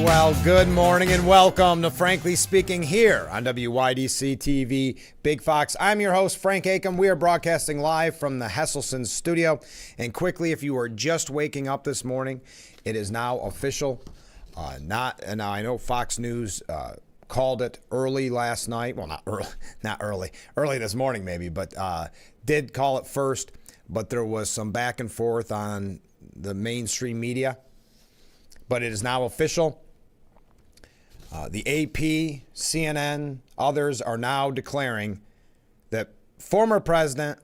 Well, good morning and welcome to Frankly Speaking here on WYDC TV Big Fox. I'm your host, Frank Acom. We are broadcasting live from the Hesselson studio. And quickly, if you are just waking up this morning, it is now official. Now I know Fox News called it early last night. Well, not early this morning maybe, but did call it first. But there was some back and forth on the mainstream media. But it is now official. The AP, CNN, others are now declaring that former president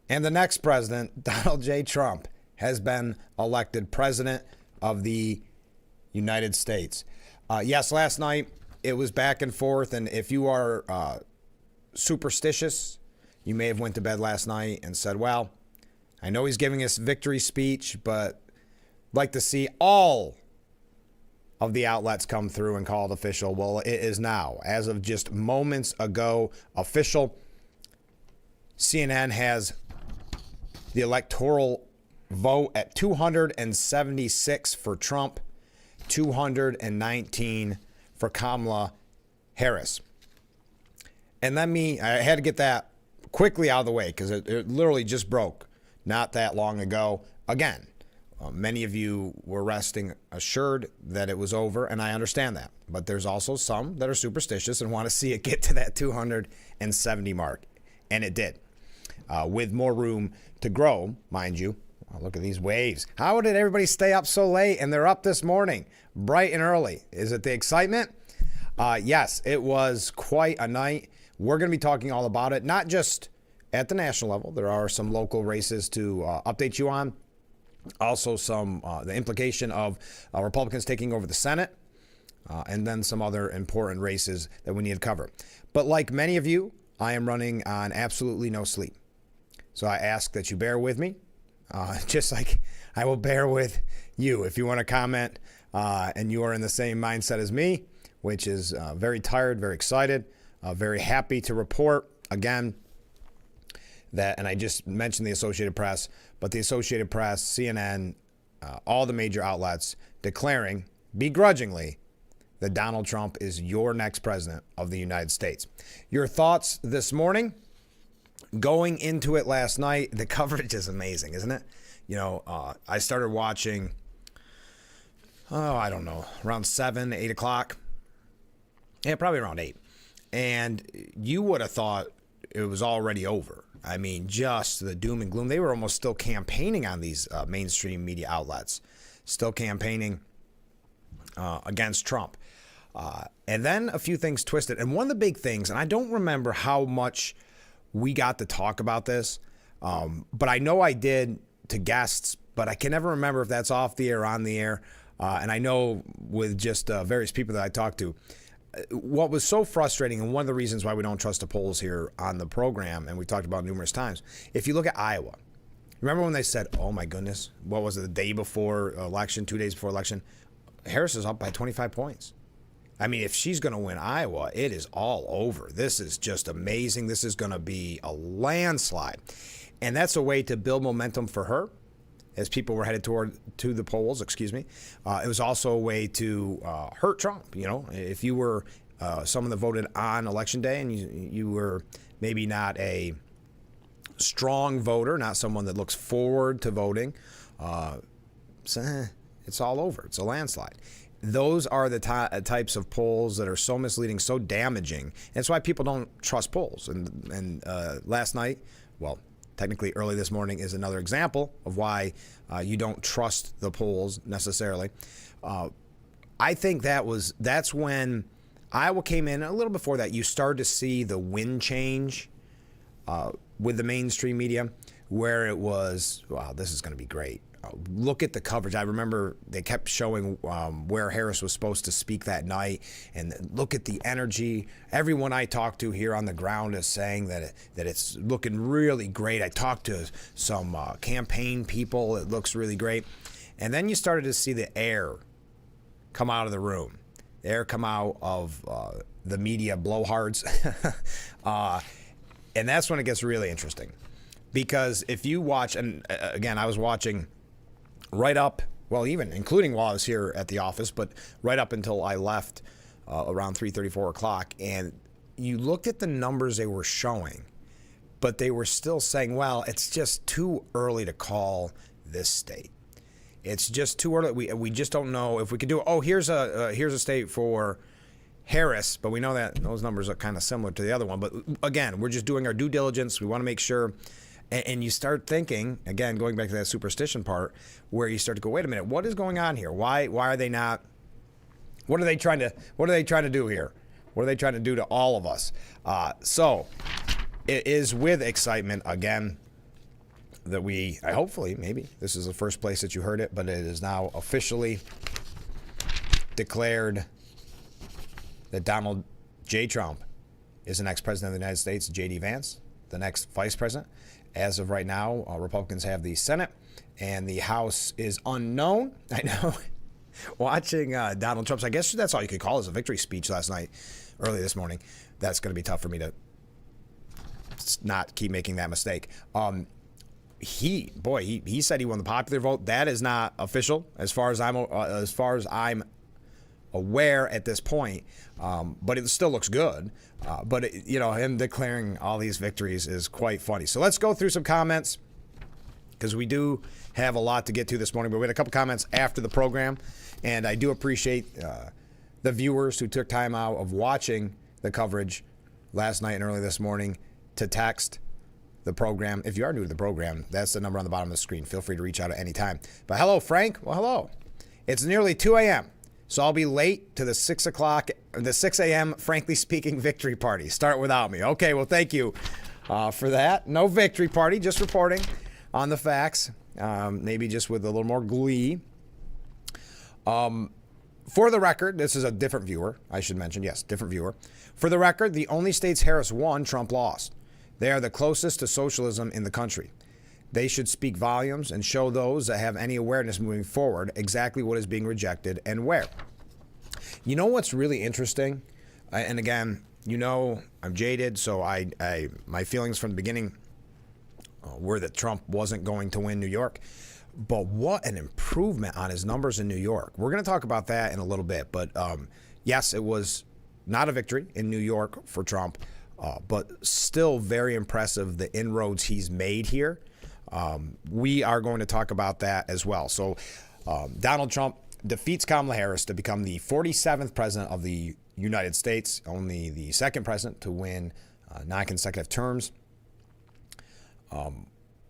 and the next president, Donald J. Trump, has been elected president of the United States. Yes, last night it was back and forth, and if you are superstitious, you may have went to bed last night and said, well, I know he's giving us victory speech, but I'd like to see all of the outlets come through and call it official. Well, it is now, as of just moments ago, official. CNN has the electoral vote at 276 for Trump, 219 for Kamala Harris. And I had to get that quickly out of the way because it literally just broke not that long ago. Again, many of you were resting assured that it was over, and I understand that. But there's also some that are superstitious and want to see it get to that 270 mark, and it did, with more room to grow, mind you. Oh, look at these waves. How did everybody stay up so late? And they're up this morning, bright and early. Is it the excitement? Yes, it was quite a night. We're going to be talking all about it, not just at the national level. There are some local races to update you on. Also, the implication of Republicans taking over the Senate, and then some other important races that we need to cover. But like many of you, I am running on absolutely no sleep. So I ask that you bear with me, just like I will bear with you. If you want to comment and you are in the same mindset as me, which is very tired, very excited, very happy to report again that, and I just mentioned the Associated Press, but the Associated Press, CNN, all the major outlets declaring begrudgingly that Donald Trump is your next president of the United States. Your thoughts this morning? Going into it last night, the coverage is amazing, isn't it? You know, I started watching, I don't know, around 7, 8 o'clock. Yeah, probably around 8. And you would have thought it was already over. I mean, just the doom and gloom. They were almost still campaigning on these mainstream media outlets, still campaigning against Trump. And then a few things twisted. And one of the big things, and I don't remember how much we got to talk about this, but I know I did to guests, but I can never remember if that's off the air or on the air. And I know with just various people that I talked to, what was so frustrating, and one of the reasons why we don't trust the polls here on the program, and we talked about numerous times, if you look at Iowa, remember when they said, oh my goodness, what was it, the day before election, 2 days before election, Harris is up by 25 points. I mean, if she's going to win Iowa, it is all over. This is just amazing. This is going to be a landslide. And that's a way to build momentum for her as people were headed to the polls, It was also a way to hurt Trump. You know, if you were someone that voted on Election Day and you were maybe not a strong voter, not someone that looks forward to voting, it's all over. It's a landslide. Those are the types of polls that are so misleading, so damaging. That's why people don't trust polls. And last night, well, technically early this morning is another example of why you don't trust the polls necessarily. I think that's when Iowa came in. A little before that, you started to see the wind change with the mainstream media, where it was, wow, this is going to be great. Look at the coverage. I remember they kept showing where Harris was supposed to speak that night, and look at the energy. Everyone I talked to here on the ground is saying that it's looking really great. I talked to some campaign people. It looks really great. And then you started to see the air come out of the room. The air come out of the media blowhards. And that's when it gets really interesting. Because if you watch, and again, I was watching right up well, even including while I was here at the office, but right up until I left around 3:30, 4 o'clock. And you looked at the numbers they were showing, but they were still saying, well, it's just too early to call this state. It's just too early. We just don't know if we could do it. Oh, here's a state for Harris, but we know that those numbers are kind of similar to the other one. But again, we're just doing our due diligence. We want to make sure. And you start thinking, again, going back to that superstition part, where you start to go, wait a minute, what is going on here? Why are they not? What are they trying to do here? What are they trying to do to all of us? So it is with excitement again that I hopefully, maybe this is the first place that you heard it, but it is now officially declared that Donald J. Trump is the next president of the United States, J.D. Vance, the next vice president. As of right now, Republicans have the Senate, and the House is unknown. I know. Watching Donald Trump's, I guess that's all you could call it, a victory speech last night, early this morning. That's going to be tough for me to not keep making that mistake. He said he won the popular vote. That is not official as far as I'm aware at this point, but it still looks good. But him declaring all these victories is quite funny. So let's go through some comments, because we do have a lot to get to this morning. But we had a couple comments after the program, and I do appreciate the viewers who took time out of watching the coverage last night and early this morning to text the program. If you are new to the program, that's the number on the bottom of the screen. Feel free to reach out at any time. But hello, Frank. Well, hello. It's nearly 2 a.m., so I'll be late to the 6 a.m., frankly speaking, victory party. Start without me. Okay, well, thank you for that. No victory party, just reporting on the facts, maybe just with a little more glee. For the record, this is a different viewer, I should mention. Yes, different viewer. For the record, the only states Harris won, Trump lost. They are the closest to socialism in the country. They should speak volumes and show those that have any awareness moving forward exactly what is being rejected and where. You know what's really interesting? And again, I'm jaded, so my feelings from the beginning were that Trump wasn't going to win New York. But what an improvement on his numbers in New York. We're going to talk about that in a little bit. But yes, it was not a victory in New York for Trump, but still very impressive, the inroads he's made here. We are going to talk about that as well. So Donald Trump defeats Kamala Harris to become the 47th president of the United States, only the second president to win non-consecutive terms.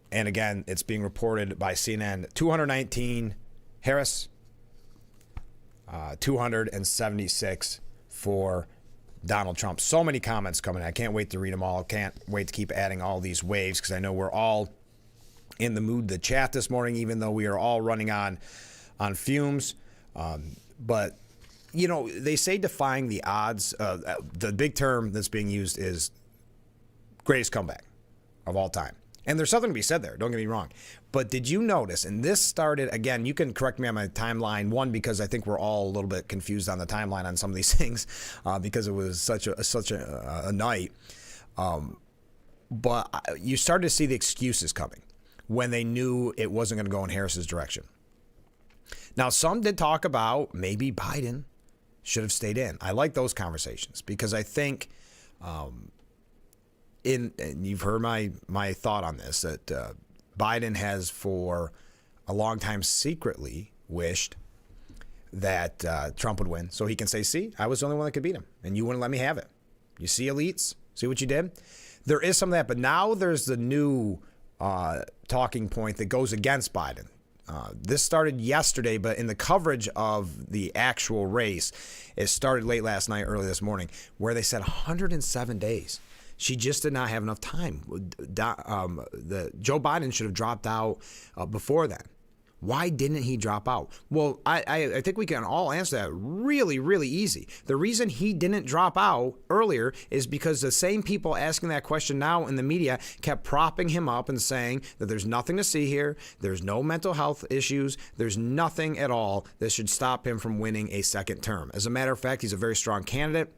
And again, it's being reported by CNN, 219 Harris, 276 for Donald Trump. So many comments coming in. I can't wait to read them all. Can't wait to keep adding all these waves, because I know we're all in the mood to chat this morning, even though we are all running on fumes. But, they say defying the odds. The big term that's being used is greatest comeback of all time. And there's something to be said there, don't get me wrong. But did you notice, and this started, again, you can correct me on my timeline, one, because I think we're all a little bit confused on the timeline on some of these things, because it was such a night. But you started to see the excuses coming when they knew it wasn't going to go in Harris's direction. Now, some did talk about maybe Biden should have stayed in. I like those conversations, because I think... and you've heard my thought on this, that Biden has for a long time secretly wished that Trump would win, so he can say, see, I was the only one that could beat him, and you wouldn't let me have it. You see, elites? See what you did? There is some of that, but now there's the new talking point that goes against Biden. This started yesterday, but in the coverage of the actual race, it started late last night, early this morning, where they said 107 days. She just did not have enough time. Joe Biden should have dropped out before then. Why didn't he drop out? Well, I think we can all answer that really, really easy. The reason he didn't drop out earlier is because the same people asking that question now in the media kept propping him up and saying that there's nothing to see here, there's no mental health issues, there's nothing at all that should stop him from winning a second term. As a matter of fact, he's a very strong candidate.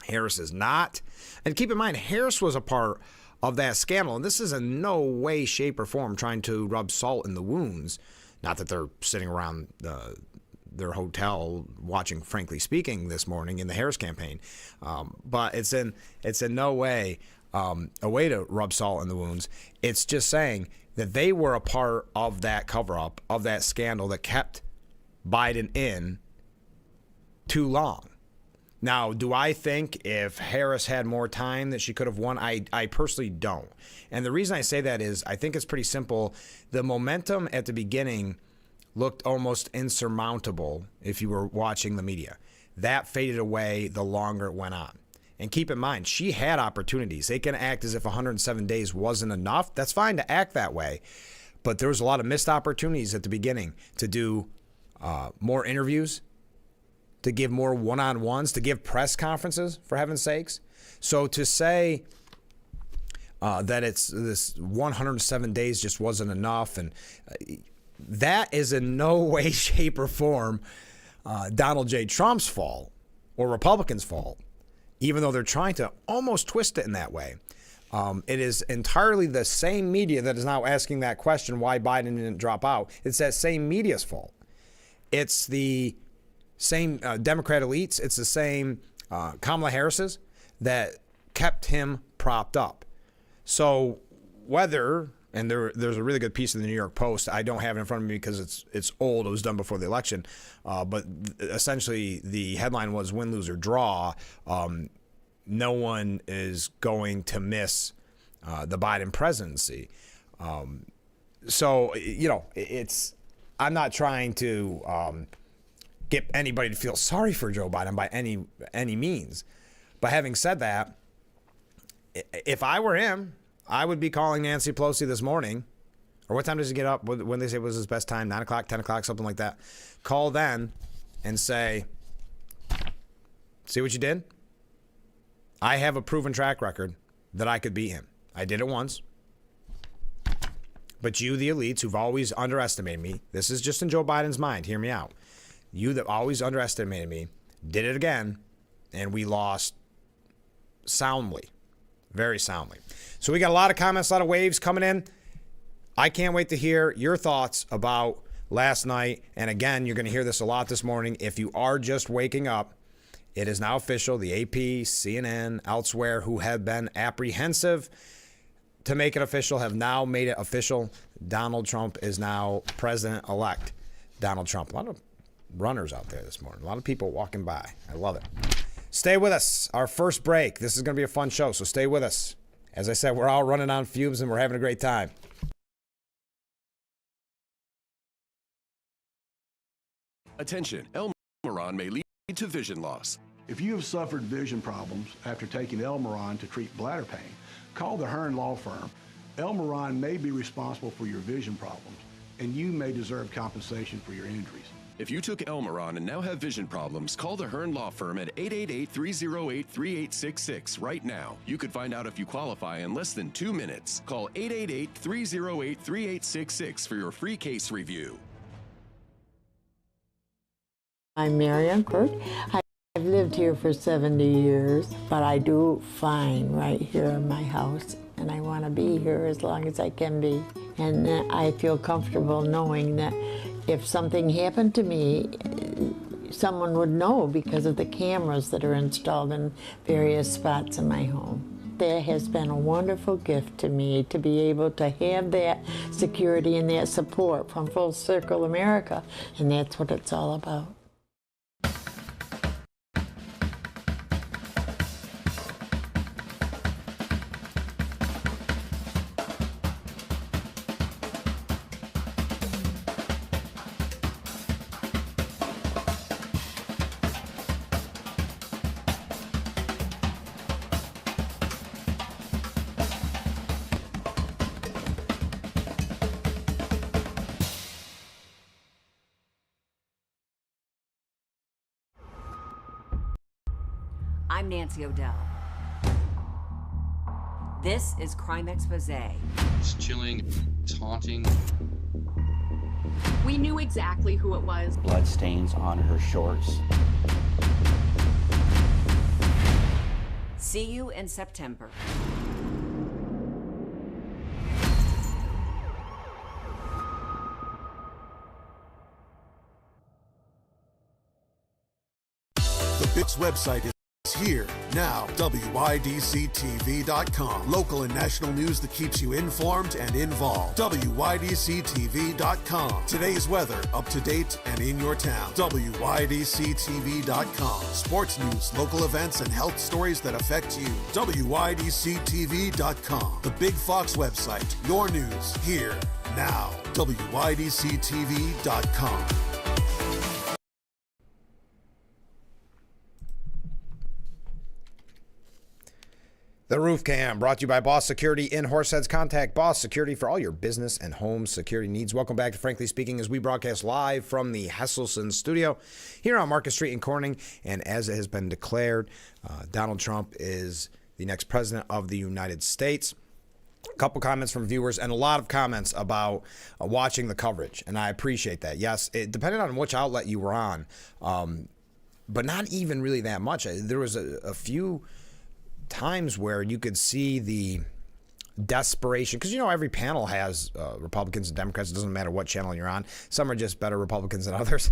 Harris is not. And keep in mind, Harris was a part of that scandal. And this is in no way, shape, or form trying to rub salt in the wounds Not that they're sitting around their hotel watching Frankly Speaking this morning in the Harris campaign, but it's in no way a way to rub salt in the wounds. It's just saying that they were a part of that cover-up, of that scandal that kept Biden in too long. Now, do I think if Harris had more time that she could have won? I personally don't. And the reason I say that is I think it's pretty simple. The momentum at the beginning looked almost insurmountable if you were watching the media. That faded away the longer it went on. And keep in mind, she had opportunities. They can act as if 107 days wasn't enough. That's fine to act that way. But there was a lot of missed opportunities at the beginning to do more interviews, to give more one-on-ones, to give press conferences, for heaven's sakes. So to say that it's this 107 days just wasn't enough, and that is in no way, shape, or form Donald J. Trump's fault or Republicans' fault, even though they're trying to almost twist it in that way. It is entirely the same media that is now asking that question, why Biden didn't drop out. It's that same media's fault. It's the same Democrat elites. It's the same Kamala Harris's that kept him propped up. So whether, and there's a really good piece in the New York Post. I don't have it in front of me because it's old. It was done before the election. But essentially the headline was win, lose, or draw. No one is going to miss the Biden presidency. So, I'm not trying to get anybody to feel sorry for Joe Biden by any means. But having said that, if I were him, I would be calling Nancy Pelosi this morning. Or what time does he get up? When they say it was his best time, 9 o'clock, 10 o'clock, something like that. Call then and say, see what you did? I have a proven track record that I could beat him. I did it once. But you, the elites, who've always underestimated me, this is just in Joe Biden's mind, hear me out. You that always underestimated me, did it again, and we lost soundly, very soundly. So we got a lot of comments, a lot of waves coming in. I can't wait to hear your thoughts about last night. And again, you're going to hear this a lot this morning. If you are just waking up, it is now official. The AP, CNN, elsewhere, who have been apprehensive to make it official, have now made it official. Donald Trump is now president-elect. Donald Trump. A lot of runners out there this morning. A lot of people walking by. I love it. Stay with us. Our first break. This is going to be a fun show, so stay with us. As I said, we're all running on fumes and we're having a great time. Attention, Elmeron may lead to vision loss. If you have suffered vision problems after taking Elmeron to treat bladder pain, call the Hearn Law Firm. Elmeron may be responsible for your vision problems, and you may deserve compensation for your injuries. If you took Elmeron and now have vision problems, call the Hearn Law Firm at 888-308-3866 right now. You could find out if you qualify in less than 2 minutes. Call 888-308-3866 for your free case review. I'm Marianne Quirk. I've lived here for 70 years, but I do fine right here in my house, and I want to be here as long as I can be. And I feel comfortable knowing that if something happened to me, someone would know because of the cameras that are installed in various spots in my home. That has been a wonderful gift to me to be able to have that security and that support from Full Circle America, and that's what it's all about. I'm Nancy O'Dell. This is Crime Expose. It's chilling, it's haunting. We knew exactly who it was. Blood stains on her shorts. See you in September. website is here now. WYDCTV.com. Local and national news that keeps you informed and involved. WYDCTV.com. Today's weather, up to date and in your town. WYDCTV.com. Sports news, local events, and health stories that affect you. WYDCTV.com. The Big Fox website. Your news here now. WYDCTV.com. The Roof Cam, brought to you by Boss Security in Horseheads. Contact Boss Security for all your business and home security needs. Welcome back to Frankly Speaking, as we broadcast live from the Hesselson studio here on Market Street in Corning. And as it has been declared, Donald Trump is the next president of the United States. A couple comments from viewers and a lot of comments about watching the coverage, and I appreciate that. Yes, it depended on which outlet you were on, but not even really that much. There was a few times where you could see the desperation, because every panel has Republicans and Democrats. It doesn't matter what channel you're on. Some are just better Republicans than others.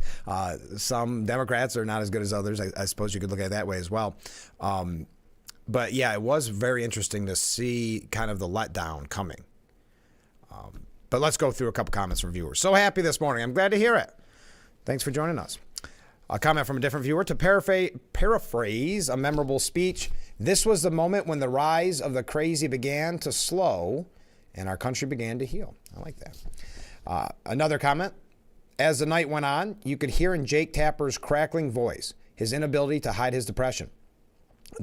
Some Democrats are not as good as others. I suppose you could look at it that way as well. But yeah, it was very interesting to see kind of the letdown coming. But let's go through a couple comments from viewers. So happy this morning. I'm glad to hear it. Thanks for joining us. A comment from a different viewer: to paraphrase a memorable speech, this was the moment when the rise of the crazy began to slow and our country began to heal. I like that. Another comment: as the night went on, you could hear in Jake Tapper's crackling voice his inability to hide his depression.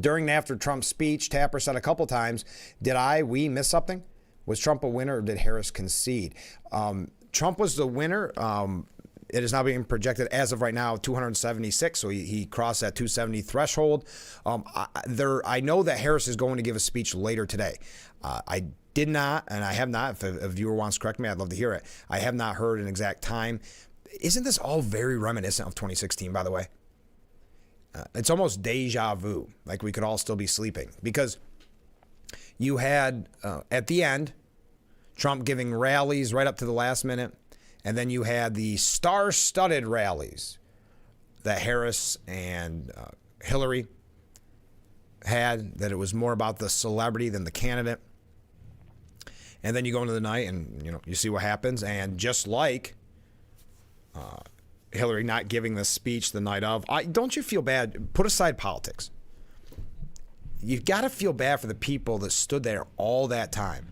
During and after Trump's speech, Tapper said a couple times, we miss something? Was Trump a winner or did Harris concede? Trump was the winner. It is now being projected as of right now 276, so he crossed that 270 threshold. I know that Harris is going to give a speech later today. I did not, and I have not. If a viewer wants to correct me, I'd love to hear it. I have not heard an exact time. Isn't this all very reminiscent of 2016, by the way? It's almost deja vu, like we could all still be sleeping, because you had, at the end, Trump giving rallies right up to the last minute. And then you had the star-studded rallies that Harris and Hillary had, that it was more about the celebrity than the candidate. And then you go into the night and, you see what happens. And just like Hillary not giving the speech the night of, don't you feel bad? Put aside politics. You've got to feel bad for the people that stood there all that time,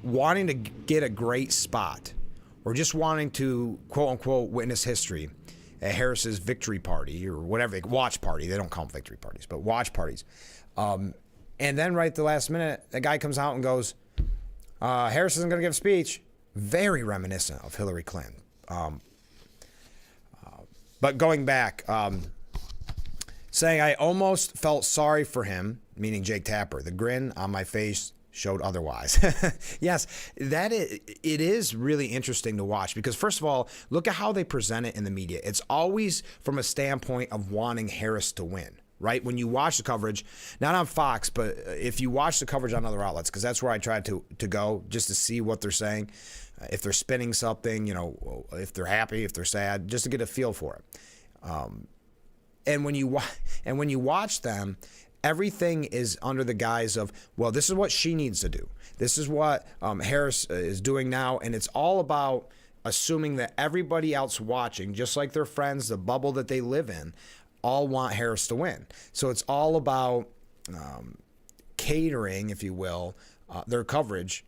wanting to get a great spot, or just wanting to, quote unquote, witness history at Harris's victory party or whatever, watch party. They don't call them victory parties, but watch parties. And then right at the last minute, a guy comes out and goes, Harris isn't going to give a speech. Very reminiscent of Hillary Clinton. But going back, saying I almost felt sorry for him, meaning Jake Tapper. The grin on my face showed otherwise. Yes, it is really interesting to watch, because first of all, look at how they present it in the media. It's always from a standpoint of wanting Harris to win, right? When you watch the coverage, not on Fox, but if you watch the coverage on other outlets, because that's where I tried to go just to see what they're saying, if they're spinning something, if they're happy, if they're sad, just to get a feel for it. And when you watch them, everything is under the guise of, well, this is what she needs to do. This is what Harris is doing now. And it's all about assuming that everybody else watching, just like their friends, the bubble that they live in, all want Harris to win. So it's all about catering, if you will, their coverage,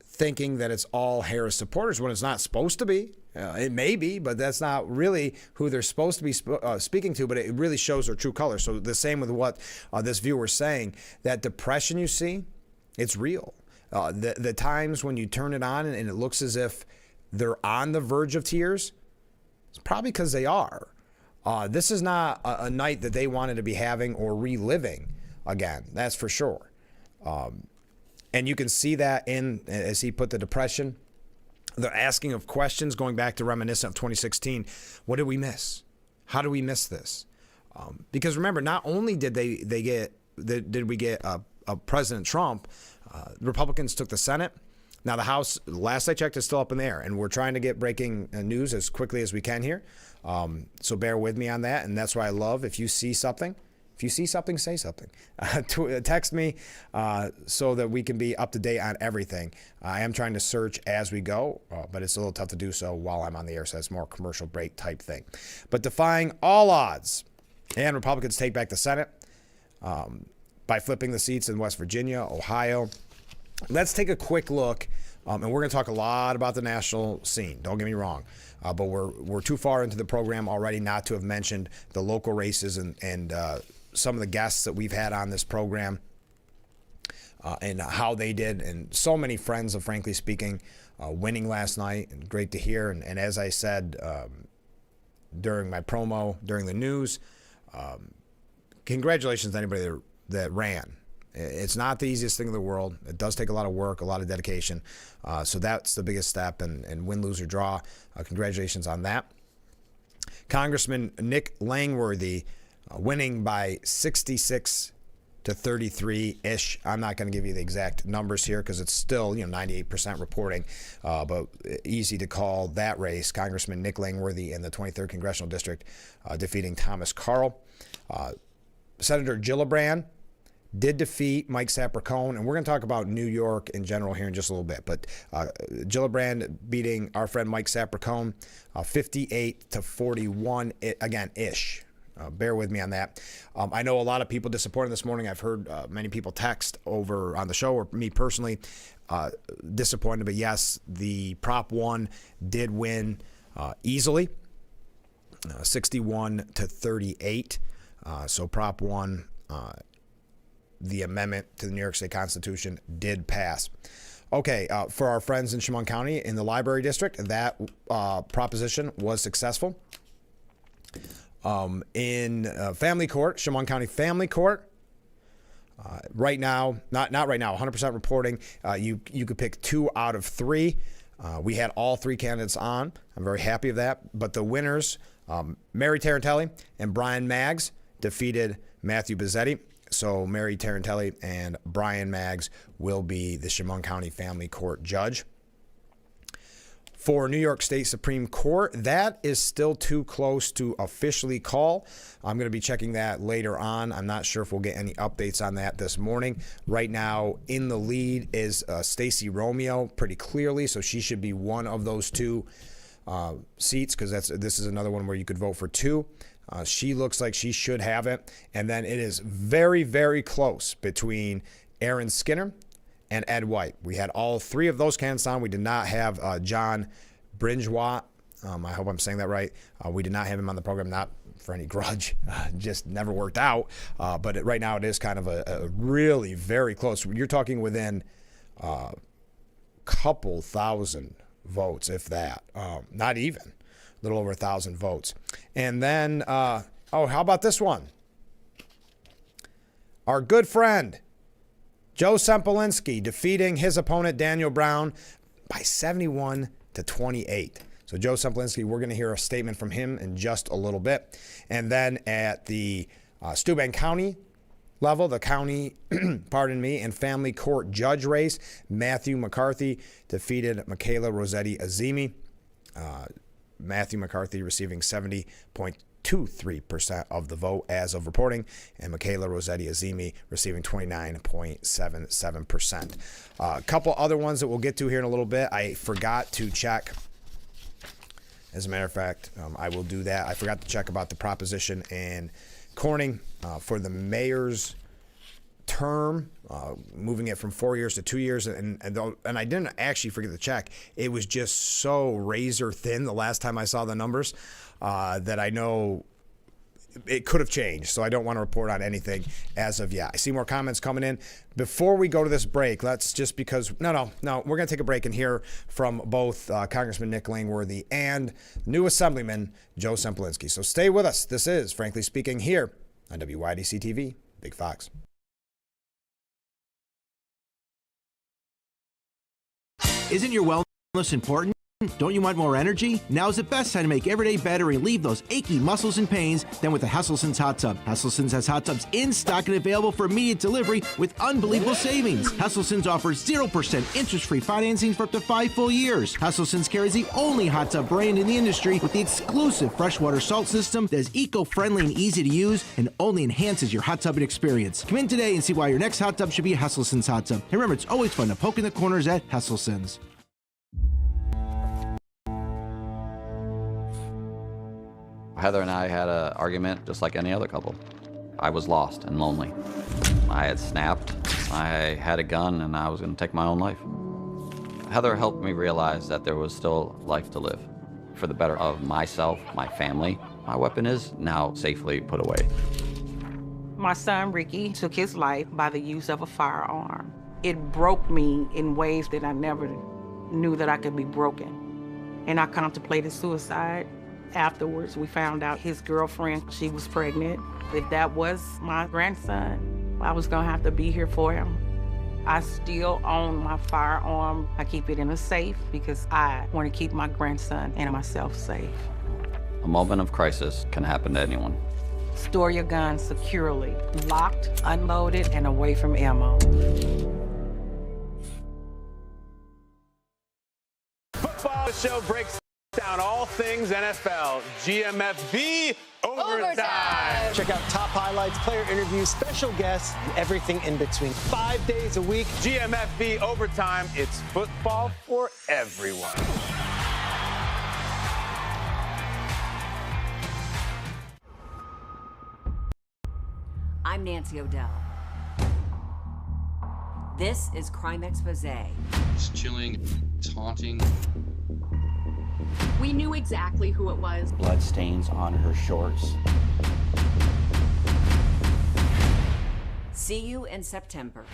thinking that it's all Harris supporters when it's not supposed to be. It may be, but that's not really who they're supposed to be speaking to, but it really shows their true colors. So the same with what this viewer's saying, that depression you see, it's real. The times when you turn it on and it looks as if they're on the verge of tears, it's probably because they are. This is not a night that they wanted to be having or reliving again, that's for sure. And you can see that as he put the depression, the asking of questions, going back to reminiscent of 2016. What did we miss? How do we miss this? Because remember, not only did we get a President Trump, Republicans took the Senate, Now, the House, last I checked, is still up in the air, and we're trying to get breaking news as quickly as we can here. So bear with me on that, and that's why I love if you see something. If you see something, say something. Text me so that we can be up to date on everything. I am trying to search as we go, but it's a little tough to do so while I'm on the air, so it's more commercial break type thing. But defying all odds, and Republicans take back the Senate by flipping the seats in West Virginia, Ohio. Let's take a quick look, and we're going to talk a lot about the national scene. Don't get me wrong, but we're too far into the program already not to have mentioned the local races and some of the guests that we've had on this program and how they did, and so many friends of Frankly Speaking winning last night, and great to hear. And as I said during my promo, during the news, congratulations to anybody that ran. It's not the easiest thing in the world. It does take a lot of work, a lot of dedication. So that's the biggest step, and win, lose, or draw. Congratulations on that. Congressman Nick Langworthy winning by 66 to 33-ish. I'm not going to give you the exact numbers here because it's still 98% reporting, but easy to call that race. Congressman Nick Langworthy in the 23rd Congressional District defeating Thomas Carl. Senator Gillibrand did defeat Mike Sapercone, and we're going to talk about New York in general here in just a little bit. But Gillibrand beating our friend Mike Sapercone 58 to 41, again, ish. Bear with me on that. I know a lot of people disappointed this morning. I've heard many people text over on the show, or me personally, disappointed. But yes, the Prop 1 did win easily, 61 to 38. So Prop 1, the amendment to the New York State Constitution, did pass. Okay, for our friends in Chemung County in the Library District, that proposition was successful. In family court, Chemung County Family Court, right now, not right now, 100% reporting, you could pick 2 out of 3. We had all 3 candidates on. I'm very happy of that. But the winners, Mary Tarantelli and Brian Maggs, defeated Matthew Bizzetti. So Mary Tarantelli and Brian Maggs will be the Chemung County Family Court judge. For New York State Supreme Court, that is still too close to officially call. I'm going to be checking that later on. I'm not sure if we'll get any updates on that this morning. Right now, in the lead is Stacey Romeo pretty clearly, so she should be one of those 2 seats, because this is another one where you could vote for 2. She looks like she should have it. And then it is very, very close between Aaron Skinner and Ed White. We had all 3 of those candidates on. We did not have John Brinjwat. I hope I'm saying that right. We did not have him on the program, not for any grudge. Just never worked out. But right now it is kind of a really very close. You're talking within a couple thousand votes, if that. Not even. A little over 1,000 votes. And then, how about this one? Our good friend, Joe Sempolinski, defeating his opponent, Daniel Brown, by 71 to 28. So Joe Sempolinski, we're going to hear a statement from him in just a little bit. And then at the Steuben County level, the county, and family court judge race, Matthew McCarthy defeated Michaela Rossetti Azimi. Matthew McCarthy receiving 70.23% of the vote as of reporting, and Michaela Rossetti Azimi receiving 29.77%. A couple other ones that we'll get to here in a little bit. I forgot to check. As a matter of fact, I will do that. I forgot to check about the proposition in Corning for the mayor's term, moving it from 4 years to 2 years, and I didn't actually forget to check. It was just so razor thin the last time I saw the numbers that I know it could have changed. So I don't want to report on anything as of yet. I see more comments coming in. Before we go to this break, let's just because no, we're going to take a break and hear from both Congressman Nick Langworthy and new Assemblyman Joe Sempolinski. So stay with us. This is Frankly Speaking here on WYDC TV, Big Fox. Isn't your wellness important? Don't you want more energy? Now's the best time to make every day better and relieve those achy muscles and pains than with the Hesselson's Hot Tub. Hesselson's has hot tubs in stock and available for immediate delivery with unbelievable savings. Hesselson's offers 0% interest-free financing for up to 5 full years. Hesselson's carries the only hot tub brand in the industry with the exclusive freshwater salt system that is eco-friendly and easy to use and only enhances your hot tubbing experience. Come in today and see why your next hot tub should be a Hesselson's hot tub. And remember, it's always fun to poke in the corners at Hesselson's. Heather and I had an argument just like any other couple. I was lost and lonely. I had snapped, I had a gun, and I was going to take my own life. Heather helped me realize that there was still life to live. For the better of myself, my family, my weapon is now safely put away. My son, Ricky, took his life by the use of a firearm. It broke me in ways that I never knew that I could be broken. And I contemplated suicide. Afterwards, we found out his girlfriend, she was pregnant. If that was my grandson, I was gonna have to be here for him. I still own my firearm. I keep it in a safe because I want to keep my grandson and myself safe. A moment of crisis can happen to anyone. Store your gun securely, locked, unloaded, and away from ammo. Football show breaks down all things NFL. GMFB Overtime. Check out top highlights, player interviews, special guests, and everything in between. 5 days a week. GMFB Overtime. It's football for everyone. I'm Nancy O'Dell. This is Crime Expose. It's chilling, taunting. We knew exactly who it was. Blood stains on her shorts. See you in September.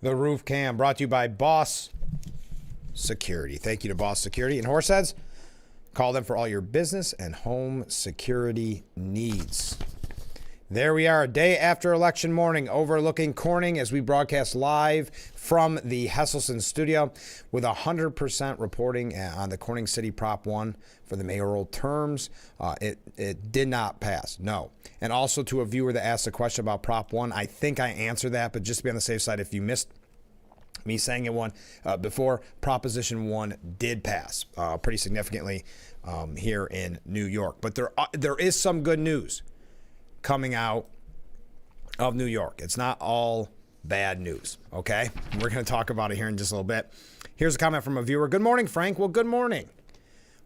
The Roof Cam brought to you by Boss Security. Thank you to Boss Security and Horseheads. Call them for all your business and home security needs. There we are, a day after election morning, overlooking Corning as we broadcast live from the Hesselson studio with 100% reporting on the Corning City Prop 1 for the mayoral terms. It did not pass, no. And also to a viewer that asked a question about Prop 1, I think I answered that, but just to be on the safe side, if you missed me saying it before, Proposition 1 did pass pretty significantly here in New York. But there is some good news coming out of New York. It's not all bad news, okay? We're going to talk about it here in just a little bit. Here's a comment from a viewer. Good morning, Frank. Well, good morning.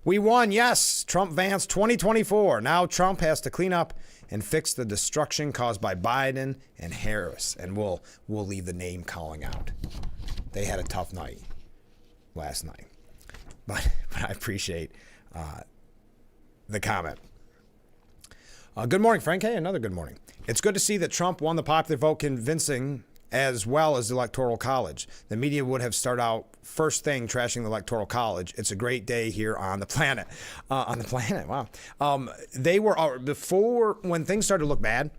We won, yes. Trump-Vance 2024. Now Trump has to clean up and fix the destruction caused by Biden and Harris. And we'll leave the name calling out. They had a tough night last night. But I appreciate the comment. Good morning, Frank. Hey, another good morning. It's good to see that Trump won the popular vote convincing as well as the Electoral College. The media would have started out first thing trashing the Electoral College. It's a great day here on the planet. Wow. They were, before, when things started to look bad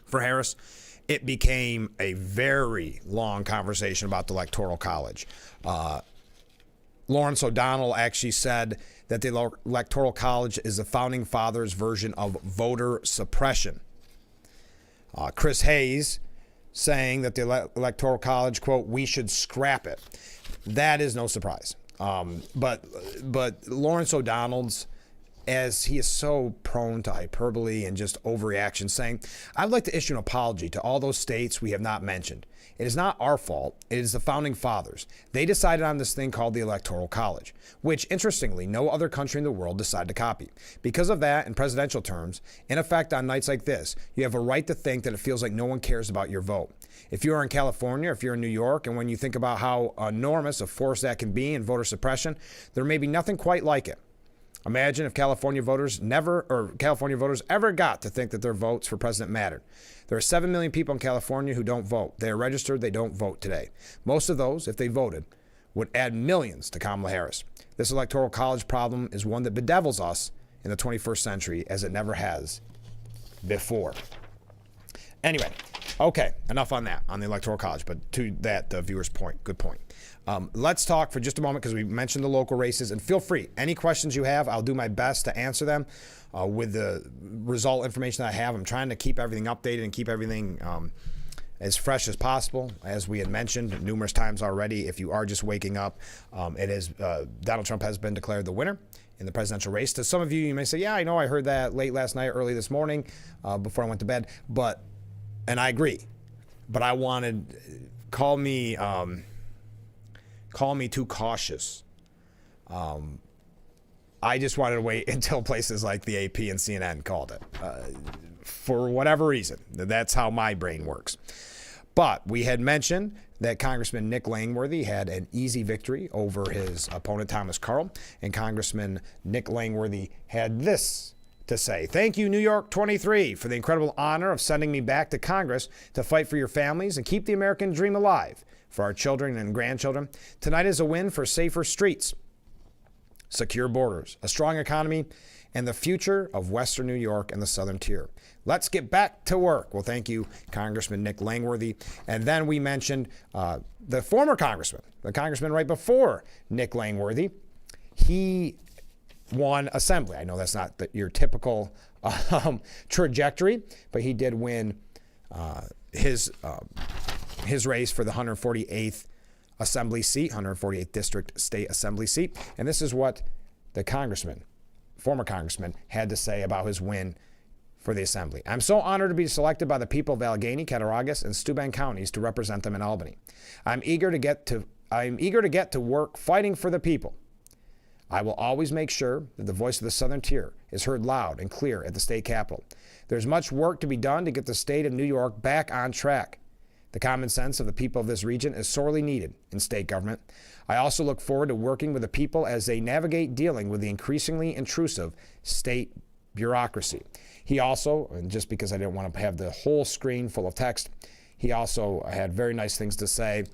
for Harris, it became a very long conversation about the Electoral College. Lawrence O'Donnell actually said that the Electoral College is the Founding Fathers' version of voter suppression. Chris Hayes saying that the Electoral College, quote, we should scrap it. That is no surprise. But Lawrence O'Donnell's, as he is so prone to hyperbole and just overreaction, saying, I'd like to issue an apology to all those states we have not mentioned. It is not our fault. It is the Founding Fathers. They decided on this thing called the Electoral College, which, interestingly, no other country in the world decided to copy. Because of that, in presidential terms, in effect, on nights like this, you have a right to think that it feels like no one cares about your vote. If you are in California, if you're in New York, and when you think about how enormous a force that can be in voter suppression, there may be nothing quite like it. Imagine if California voters ever got to think that their votes for president mattered. There are 7 million people in California who don't vote. They are registered, they don't vote today. Most of those, if they voted, would add millions to Kamala Harris. This electoral college problem is one that bedevils us in the 21st century as it never has before. Anyway, okay, enough on that, on the electoral college, but to that, the viewer's point, good point. Let's talk for just a moment because we mentioned the local races, and feel free, any questions you have, I'll do my best to answer them with the result information that I have. I'm trying to keep everything updated and keep everything as fresh as possible. As we had mentioned numerous times already, if you are just waking up, Donald Trump has been declared the winner in the presidential race. To some of you, you may say, yeah, I know I heard that late last night, early this morning, before I went to bed, and I agree, but I wanted, call me too cautious. I just wanted to wait until places like the AP and CNN called it. For whatever reason, that's how my brain works. But we had mentioned that Congressman Nick Langworthy had an easy victory over his opponent, Thomas Carl. And Congressman Nick Langworthy had this to say: "Thank you, New York 23, for the incredible honor of sending me back to Congress to fight for your families and keep the American dream alive for our children and grandchildren. Tonight is a win for safer streets, secure borders, a strong economy, and the future of Western New York and the Southern Tier. Let's get back to work." Well, thank you, Congressman Nick Langworthy. And then we mentioned the former congressman, the congressman right before Nick Langworthy. He won Assembly. I know that's not your typical trajectory, but he did win his race for the 148th Assembly seat, 148th District State Assembly seat. And this is what the former congressman, had to say about his win for the Assembly. "I'm so honored to be selected by the people of Allegheny, Cattaraugus, and Steuben counties to represent them in Albany. I'm eager to get to work fighting for the people. I will always make sure that the voice of the Southern Tier is heard loud and clear at the state capitol. There's much work to be done to get the state of New York back on track. The common sense of the people of this region is sorely needed in state government. I also look forward to working with the people as they navigate dealing with the increasingly intrusive state bureaucracy." He also, and just because I didn't want to have the whole screen full of text, he also had very nice things to say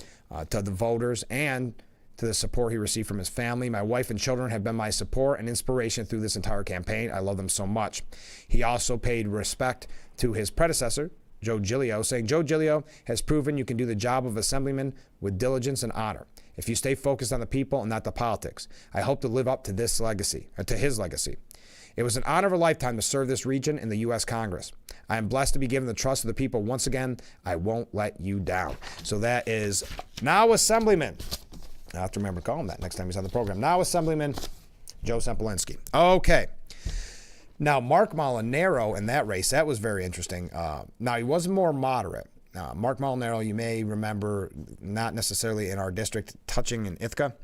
to the voters and to the support he received from his family. "My wife and children have been my support and inspiration through this entire campaign. I love them so much." He also paid respect to his predecessor, Joe Giglio, saying, "Joe Giglio has proven you can do the job of assemblyman with diligence and honor if you stay focused on the people and not the politics. I hope to live up to his legacy. It was an honor of a lifetime to serve this region in the U.S. Congress. I am blessed to be given the trust of the people once again. I won't let you down." So that is now Assemblyman. I have to remember to call him that next time he's on the program. Now Assemblyman Joe Sempolinski. Okay. Now, Mark Molinaro in that race, that was very interesting. Now, he was more moderate. Mark Molinaro, you may remember, not necessarily in our district, touching in Ithaca.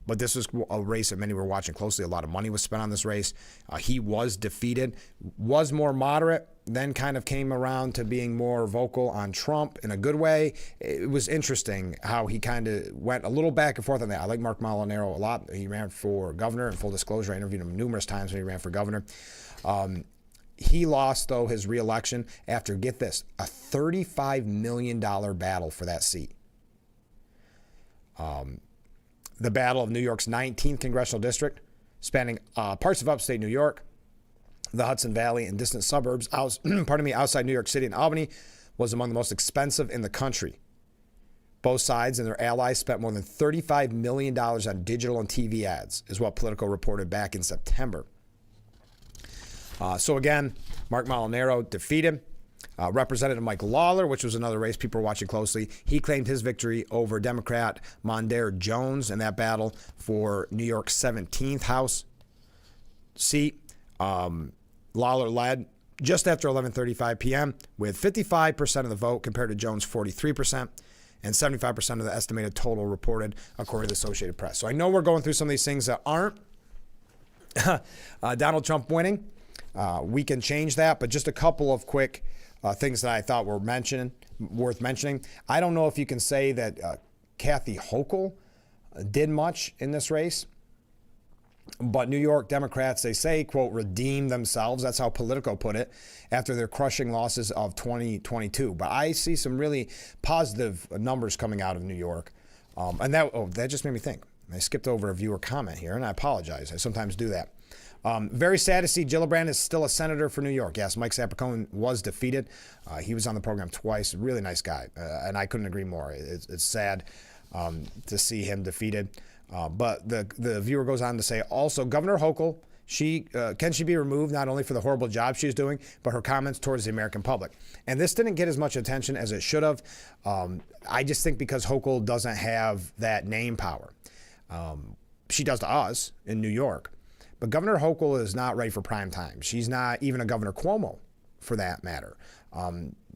But this was a race that many were watching closely. A lot of money was spent on this race. He was defeated, was more moderate, then kind of came around to being more vocal on Trump in a good way. It was interesting how he kind of went a little back and forth on that. I like Mark Molinaro a lot. He ran for governor, and full disclosure, I interviewed him numerous times when he ran for governor. He lost, though, his reelection after, get this, a $35 million battle for that seat. The battle of New York's 19th congressional district, spanning parts of upstate New York, the Hudson Valley, and distant suburbs outside New York City and Albany, was among the most expensive in the country. Both sides and their allies spent more than $35 million on digital and TV ads, is what Politico reported back in September. So again, Mark Molinaro defeated. Representative Mike Lawler, which was another race people were watching closely, he claimed his victory over Democrat Mondaire Jones in that battle for New York's 17th House seat. Lawler led just after 11:35 p.m. with 55% of the vote compared to Jones' 43% and 75% of the estimated total reported, according to the Associated Press. So I know we're going through some of these things that aren't Donald Trump winning. We can change that, but just a couple of quick things that I thought were worth mentioning. I don't know if you can say that Kathy Hochul did much in this race. But New York Democrats, they say, quote, redeem themselves. That's how Politico put it after their crushing losses of 2022. But I see some really positive numbers coming out of New York. And that just made me think. I skipped over a viewer comment here, and I apologize. I sometimes do that. Very sad to see Gillibrand is still a senator for New York. Yes, Mike Sapercohen was defeated. He was on the program twice. Really nice guy, and I couldn't agree more. It's sad to see him defeated. But the viewer goes on to say, also, Governor Hochul, can she be removed not only for the horrible job she's doing, but her comments towards the American public? And this didn't get as much attention as it should have. I just think because Hochul doesn't have that name power. She does to us in New York. But Governor Hochul is not ready for prime time. She's not even a Governor Cuomo, for that matter.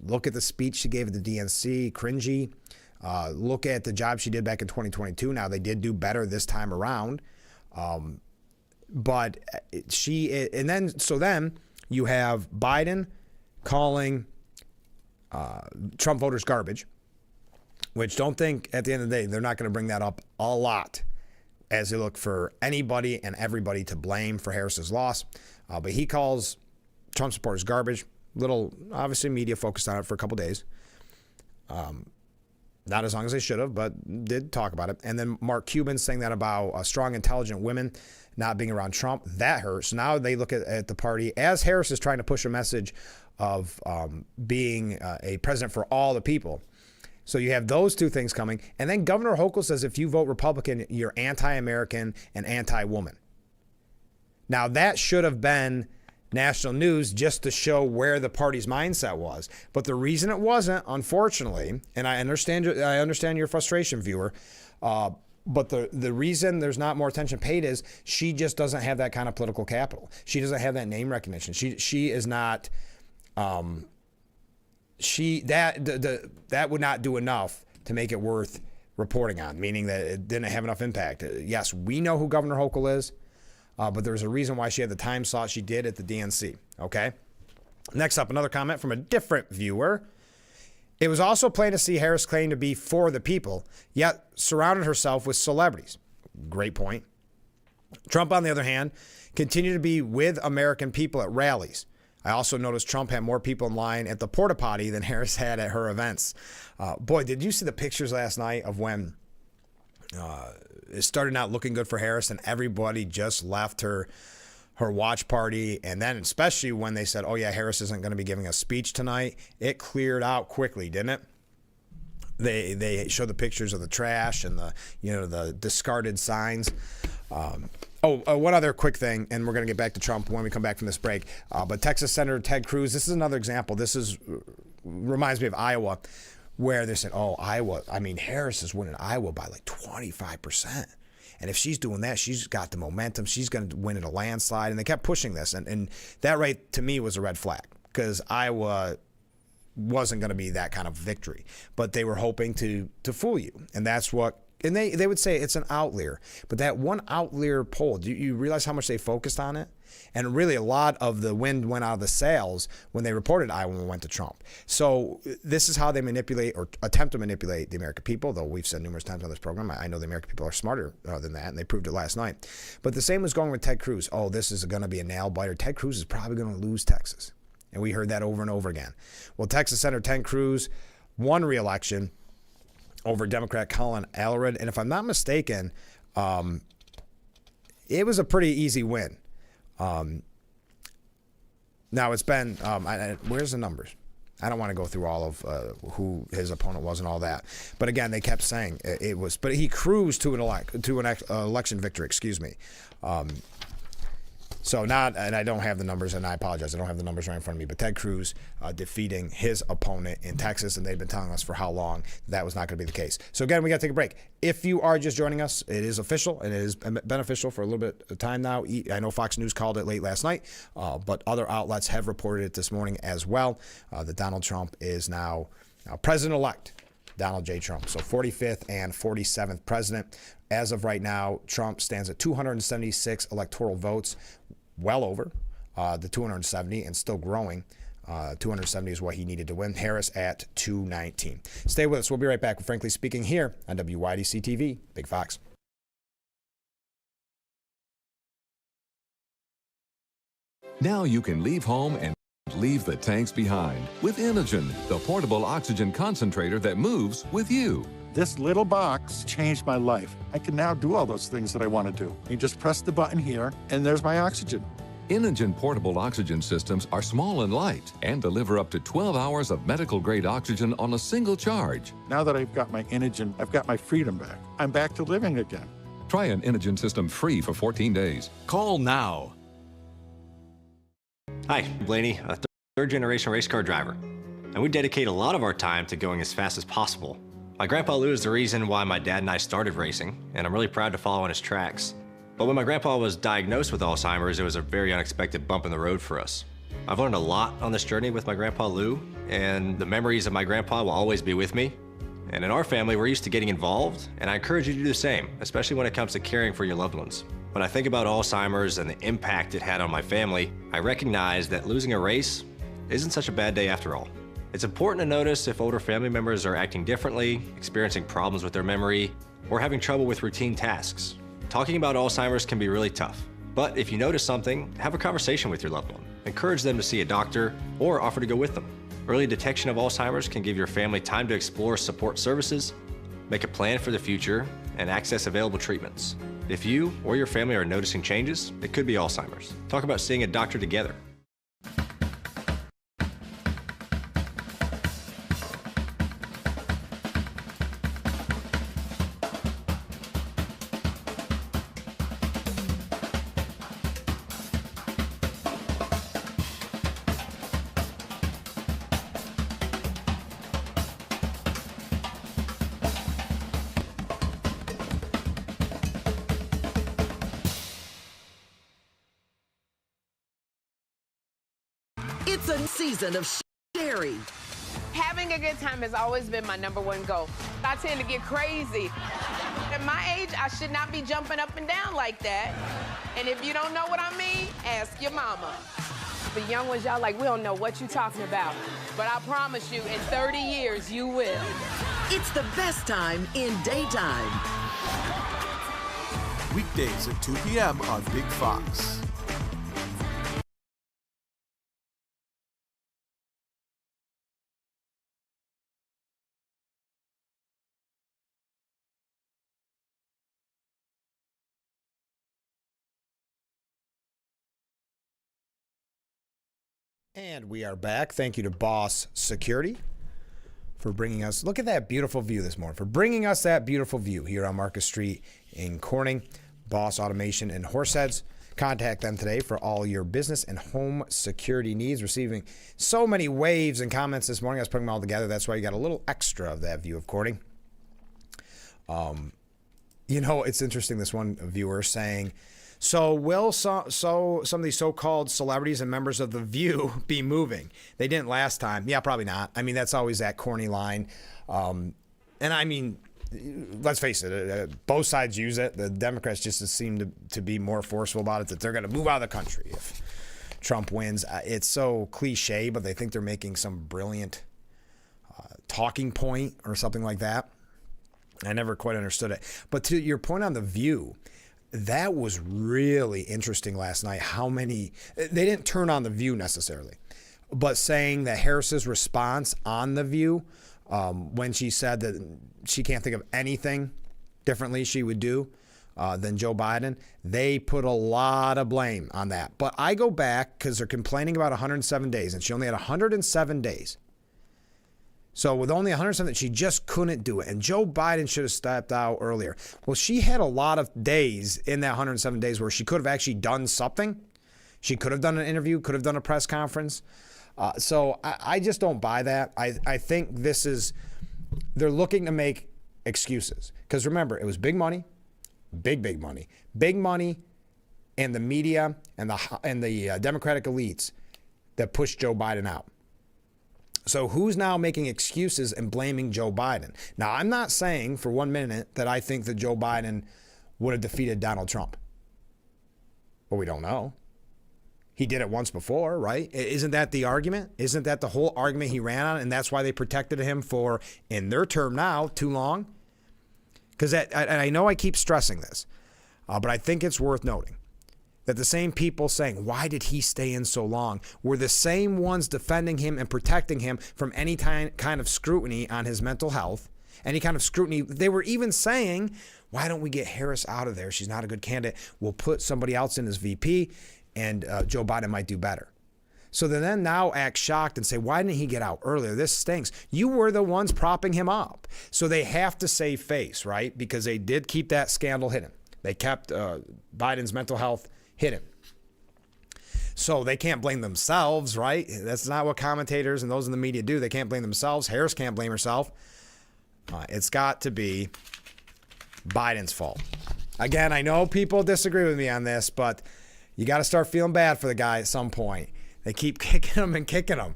Look at the speech she gave at the DNC, cringy. Look at the job she did back in 2022. Now, they did do better this time around. But then you have Biden calling Trump voters garbage, which don't think at the end of the day, they're not going to bring that up a lot as they look for anybody and everybody to blame for Harris's loss. But he calls Trump supporters garbage. Little, obviously, media focused on it for a couple days. Not as long as they should have, but did talk about it. And then Mark Cuban saying that about strong, intelligent women not being around Trump. That hurts. Now they look at the party as Harris is trying to push a message of being a president for all the people. So you have those two things coming. And then Governor Hochul says if you vote Republican, you're anti-American and anti-woman. Now that should have been national news just to show where the party's mindset was. But the reason it wasn't, unfortunately, and I understand your frustration, viewer, but the reason there's not more attention paid is she just doesn't have that kind of political capital. She doesn't have that name recognition. She is not that would not do enough to make it worth reporting on, meaning that it didn't have enough impact. Yes, we know who Governor Hochul is. But there's a reason why she had the time slot she did at the DNC, okay? Next up, another comment from a different viewer. It was also plain to see Harris claim to be for the people, yet surrounded herself with celebrities. Great point. Trump, on the other hand, continued to be with American people at rallies. I also noticed Trump had more people in line at the porta potty than Harris had at her events. Boy, did you see the pictures last night of when it started not looking good for Harris and everybody just left her watch party? And then especially when they said, oh yeah, Harris isn't going to be giving a speech tonight, it cleared out quickly, didn't it? They showed the pictures of the trash and the discarded signs. One other quick thing, and we're going to get back to Trump when we come back from this break. But Texas Senator Ted Cruz, this is another example. This reminds me of Iowa, where they said, oh, Iowa, Harris is winning Iowa by like 25%. And if she's doing that, she's got the momentum. She's going to win in a landslide. And they kept pushing this. And that right to me was a red flag because Iowa wasn't going to be that kind of victory. But they were hoping to fool you. And that's what, and they would say it's an outlier. But that one outlier poll, do you realize how much they focused on it? And really a lot of the wind went out of the sails when they reported Iowa went to Trump. So this is how they manipulate or attempt to manipulate the American people, though we've said numerous times on this program, I know the American people are smarter than that, and they proved it last night. But the same was going with Ted Cruz. Oh, this is going to be a nail-biter. Ted Cruz is probably going to lose Texas. And we heard that over and over again. Well, Texas Senator Ted Cruz won re-election over Democrat Colin Allred. And if I'm not mistaken, it was a pretty easy win. Now it's been, where's the numbers? I don't want to go through all of who his opponent was and all that. But again, they kept saying it was, but he cruised to an election victory, excuse me. So and I don't have the numbers, and I apologize, I don't have the numbers right in front of me, but Ted Cruz defeating his opponent in Texas, and they've been telling us for how long that was not going to be the case. So again, we got to take a break. If you are just joining us, it is official, and it is beneficial for a little bit of time now. I know Fox News called it late last night, but other outlets have reported it this morning as well, that Donald Trump is now President-elect Donald J. Trump. So 45th and 47th president. As of right now, Trump stands at 276 electoral votes, well over the 270 and still growing. 270 is what he needed to win. Harris at 219. Stay with us. We'll be right back with Frankly Speaking here on WYDC TV. Big Fox. Now you can leave home and leave the tanks behind with Inogen, the portable oxygen concentrator that moves with you. This little box changed my life. I can now do all those things that I want to do. You just press the button here, and there's my oxygen. Inogen portable oxygen systems are small and light and deliver up to 12 hours of medical-grade oxygen on a single charge. Now that I've got my Inogen, I've got my freedom back. I'm back to living again. Try an Inogen system free for 14 days. Call now. Hi, Blaney, a third-generation race car driver, and we dedicate a lot of our time to going as fast as possible. My grandpa Lou is the reason why my dad and I started racing, and I'm really proud to follow in his tracks. But when my grandpa was diagnosed with Alzheimer's, it was a very unexpected bump in the road for us. I've learned a lot on this journey with my grandpa Lou, and the memories of my grandpa will always be with me. And in our family, we're used to getting involved, and I encourage you to do the same, especially when it comes to caring for your loved ones. When I think about Alzheimer's and the impact it had on my family, I recognize that losing a race isn't such a bad day after all. It's important to notice if older family members are acting differently, experiencing problems with their memory, or having trouble with routine tasks. Talking about Alzheimer's can be really tough, but if you notice something, have a conversation with your loved one. Encourage them to see a doctor or offer to go with them. Early detection of Alzheimer's can give your family time to explore support services, make a plan for the future, and access available treatments. If you or your family are noticing changes, it could be Alzheimer's. Talk about seeing a doctor together. It's a season of sharing. Having a good time has always been my #1 goal. I tend to get crazy. At my age, I should not be jumping up and down like that. And if you don't know what I mean, ask your mama. The young ones, y'all like, we don't know what you're talking about. But I promise you, in 30 years, you will. It's the best time in daytime. Weekdays at 2 p.m. on Big Fox. And we are back. Thank you to Boss Security for bringing us, look at that beautiful view this morning, for bringing us that beautiful view here on Marcus Street in Corning. Boss Automation and Horseheads. Contact them today for all your business and home security needs. Receiving so many waves and comments this morning. I was putting them all together. That's why you got a little extra of that view of Corning. You know, it's interesting, this one viewer saying, so will some of these so-called celebrities and members of The View be moving? They didn't last time. Yeah, probably not. I mean, that's always that corny line. And I mean, let's face it, both sides use it. The Democrats just seem to be more forceful about it, that they're going to move out of the country if Trump wins. It's so cliche, but they think they're making some brilliant talking point or something like that. I never quite understood it. But to your point on The View, that was really interesting last night. How many, they didn't turn on The View necessarily, but saying that Harris's response on The View, when she said that she can't think of anything differently she would do than Joe Biden, they put a lot of blame on that. But I go back, because they're complaining about 107 days, and she only had 107 days. So with only 107, she just couldn't do it. And Joe Biden should have stepped out earlier. Well, she had a lot of days in that 107 days where she could have actually done something. She could have done an interview, could have done a press conference. So I just don't buy that. I think this is, they're looking to make excuses. Because remember, it was big money, big money, and the media and the Democratic elites that pushed Joe Biden out. So who's now making excuses and blaming Joe Biden? Now, I'm not saying for 1 minute that I think that Joe Biden would have defeated Donald Trump. But we don't know. He did it once before, right? Isn't that the argument? Isn't that the whole argument he ran on? And that's why they protected him for, in their term now, too long? Because I know I keep stressing this, but I think it's worth noting. that the same people saying, why did he stay in so long, were the same ones defending him and protecting him from any kind of scrutiny on his mental health, any kind of scrutiny. They were even saying, why don't we get Harris out of there? She's not a good candidate. We'll put somebody else in as VP, and Joe Biden might do better. So they then now act shocked and say, why didn't he get out earlier? This stinks. You were the ones propping him up. So they have to save face, right? Because they did keep that scandal hidden. They kept Biden's mental health hidden. So they can't blame themselves, right? That's not what commentators and those in the media do. They can't blame themselves. Harris can't blame herself. It's got to be Biden's fault. Again, I know people disagree with me on this, but you got to start feeling bad for the guy at some point. They keep kicking him and kicking him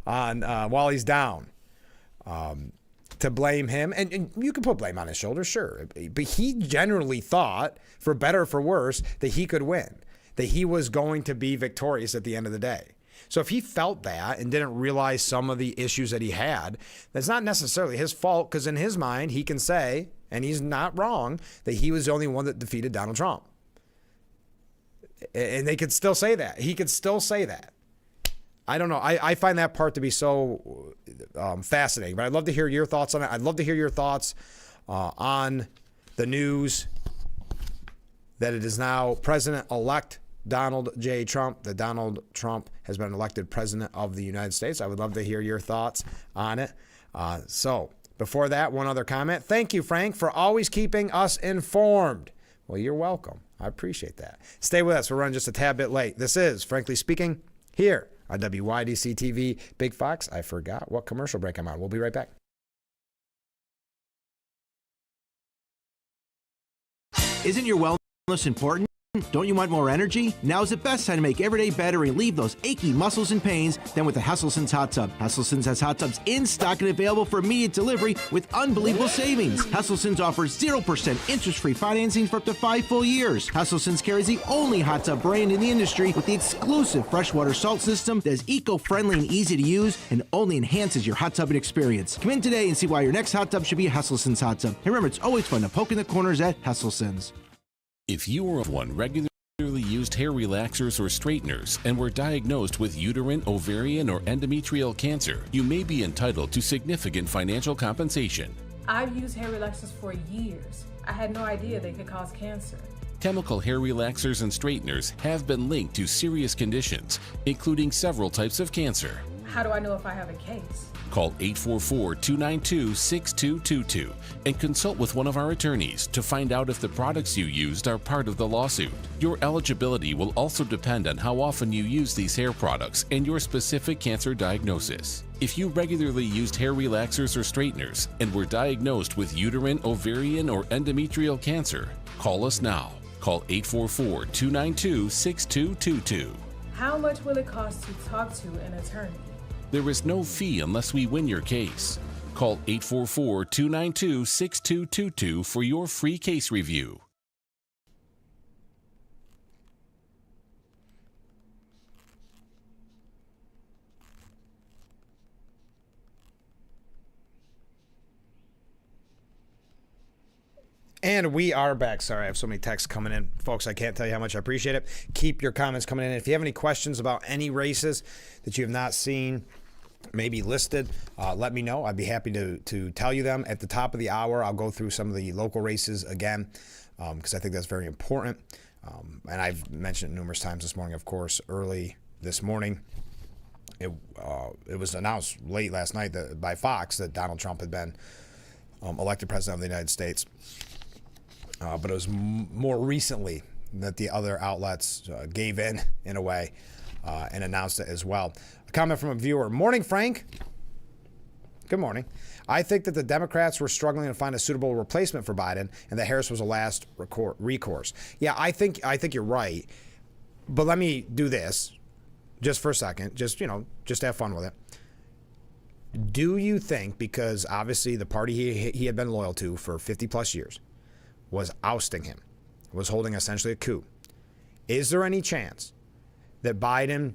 on while he's down. To blame him, and you can put blame on his shoulders, sure. But he generally thought, for better or for worse, that he could win, that he was going to be victorious at the end of the day. So if he felt that and didn't realize some of the issues that he had, that's not necessarily his fault, because in his mind, he can say, and he's not wrong, that he was the only one that defeated Donald Trump. And they could still say that. He could still say that. I don't know. I find that part to be so fascinating, but I'd love to hear your thoughts on it. I'd love to hear your thoughts on the news that it is now President-elect Donald J. Trump, that Donald Trump has been elected President of the United States. I would love to hear your thoughts on it. So before that, one other comment. Thank you, Frank, for always keeping us informed. Well, you're welcome. I appreciate that. Stay with us. We're running just a tad bit late. This is Frankly Speaking here on WYDC TV. Big Fox, I forgot what commercial break I'm on. We'll be right back. Isn't your wellness important? Don't you want more energy? Now's the best time to make everyday better and relieve those achy muscles and pains than with the Hesselson's Hot Tub. Hesselson's has hot tubs in stock and available for immediate delivery with unbelievable savings. Hesselson's offers 0% interest-free financing for up to 5 full years. Hesselson's carries the only hot tub brand in the industry with the exclusive freshwater salt system that is eco-friendly and easy to use and only enhances your hot tubbing experience. Come in today and see why your next hot tub should be a Hesselson's hot tub. And remember, it's always fun to poke in the corners at Hesselson's. If you or one regularly used hair relaxers or straighteners and were diagnosed with uterine, ovarian, or endometrial cancer, you may be entitled to significant financial compensation. I've used hair relaxers for years. I had no idea they could cause cancer. Chemical hair relaxers and straighteners have been linked to serious conditions, including several types of cancer. How do I know if I have a case? Call 844-292-6222 and consult with one of our attorneys to find out if the products you used are part of the lawsuit. Your eligibility will also depend on how often you use these hair products and your specific cancer diagnosis. If you regularly used hair relaxers or straighteners and were diagnosed with uterine, ovarian, or endometrial cancer, call us now. Call 844-292-6222. How much will it cost to talk to an attorney? There is no fee unless we win your case. Call 844-292-6222 for your free case review. And we are back. Sorry, I have so many texts coming in. Folks, I can't tell you how much I appreciate it. Keep your comments coming in. If you have any questions about any races that you have not seen maybe listed, let me know. I'd be happy to tell you them. At the top of the hour, I'll go through some of the local races again, because I think that's very important. And I've mentioned it numerous times this morning, of course, early this morning. It was announced late last night by Fox that Donald Trump had been elected president of the United States. But it was more recently that the other outlets gave in a way, and announced it as well. A comment from a viewer. Morning, Frank. Good morning. I think that the Democrats were struggling to find a suitable replacement for Biden, and that Harris was a last recourse. Yeah, I think you're right. But let me do this just for a second. Just have fun with it. Do you think, because obviously the party he had been loyal to for 50 plus years was ousting him, was holding essentially a coup, is there any chance that Biden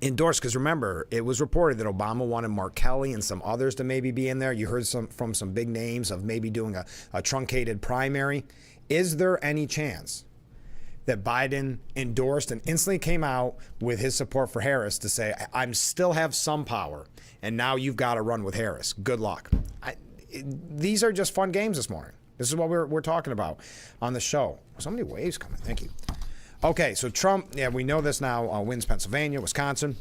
endorsed? Because remember, it was reported that Obama wanted Mark Kelly and some others to maybe be in there. You heard from some big names of maybe doing a truncated primary. Is there any chance that Biden endorsed and instantly came out with his support for Harris to say, I still have some power, and now you've got to run with Harris. Good luck. These are just fun games this morning. This is what we're talking about on the show. So many waves coming. Thank you. Okay, so Trump, yeah, we know this now, wins Pennsylvania, Wisconsin.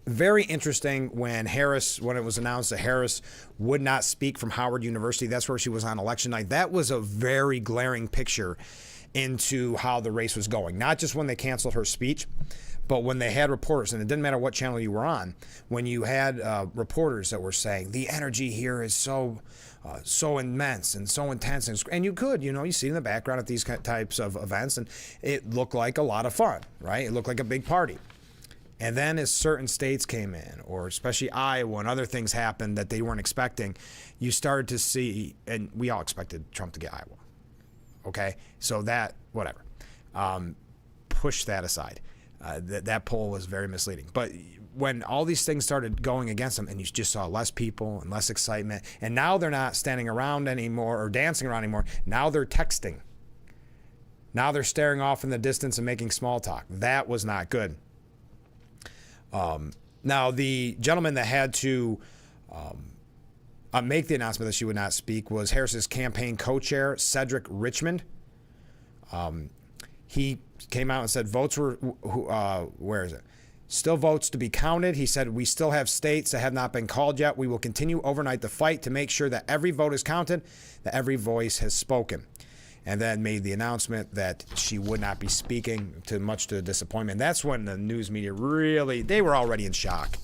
Very interesting when it was announced that Harris would not speak from Howard University. That's where she was on election night. That was a very glaring picture into how the race was going. Not just when they canceled her speech, but when they had reporters, and it didn't matter what channel you were on, when you had reporters that were saying, the energy here is so immense and so intense. And you see in the background at these types of events, and it looked like a lot of fun, right? It looked like a big party. And then as certain states came in, or especially Iowa and other things happened that they weren't expecting, you started to see, and we all expected Trump to get Iowa. Okay? So that, whatever. Push that aside. That poll was very misleading. But when all these things started going against them, and you just saw less people and less excitement, and now they're not standing around anymore or dancing around anymore. Now they're texting. Now they're staring off in the distance and making small talk. That was not good. Now, the gentleman that had to make the announcement that she would not speak was Harris's campaign co-chair, Cedric Richmond. He came out and said votes were, where is it? Still votes to be counted. He said, we still have states that have not been called yet. We will continue overnight the fight to make sure that every vote is counted, that every voice has spoken. And then made the announcement that she would not be speaking, much to the disappointment. That's when the news media they were already in shock.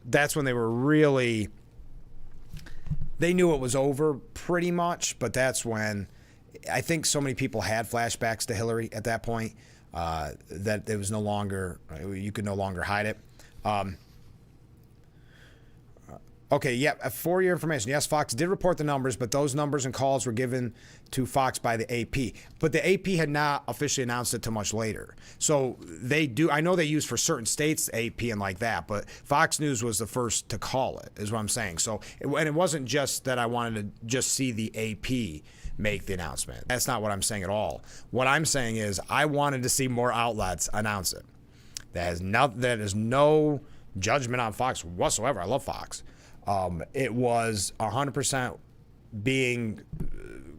That's when they were they knew it was over pretty much, but that's when I think so many people had flashbacks to Hillary at that point that it was you could no longer hide it. Okay, yeah, for your information, yes, Fox did report the numbers, but those numbers and calls were given to Fox by the AP. But the AP had not officially announced it till much later. So I know they use for certain states AP and like that, but Fox News was the first to call it, is what I'm saying. So, and it wasn't just that I wanted to just see the AP make the announcement. That's not what I'm saying at all. What I'm saying is I wanted to see more outlets announce it. That is no judgment on Fox whatsoever. I love Fox. It was 100% being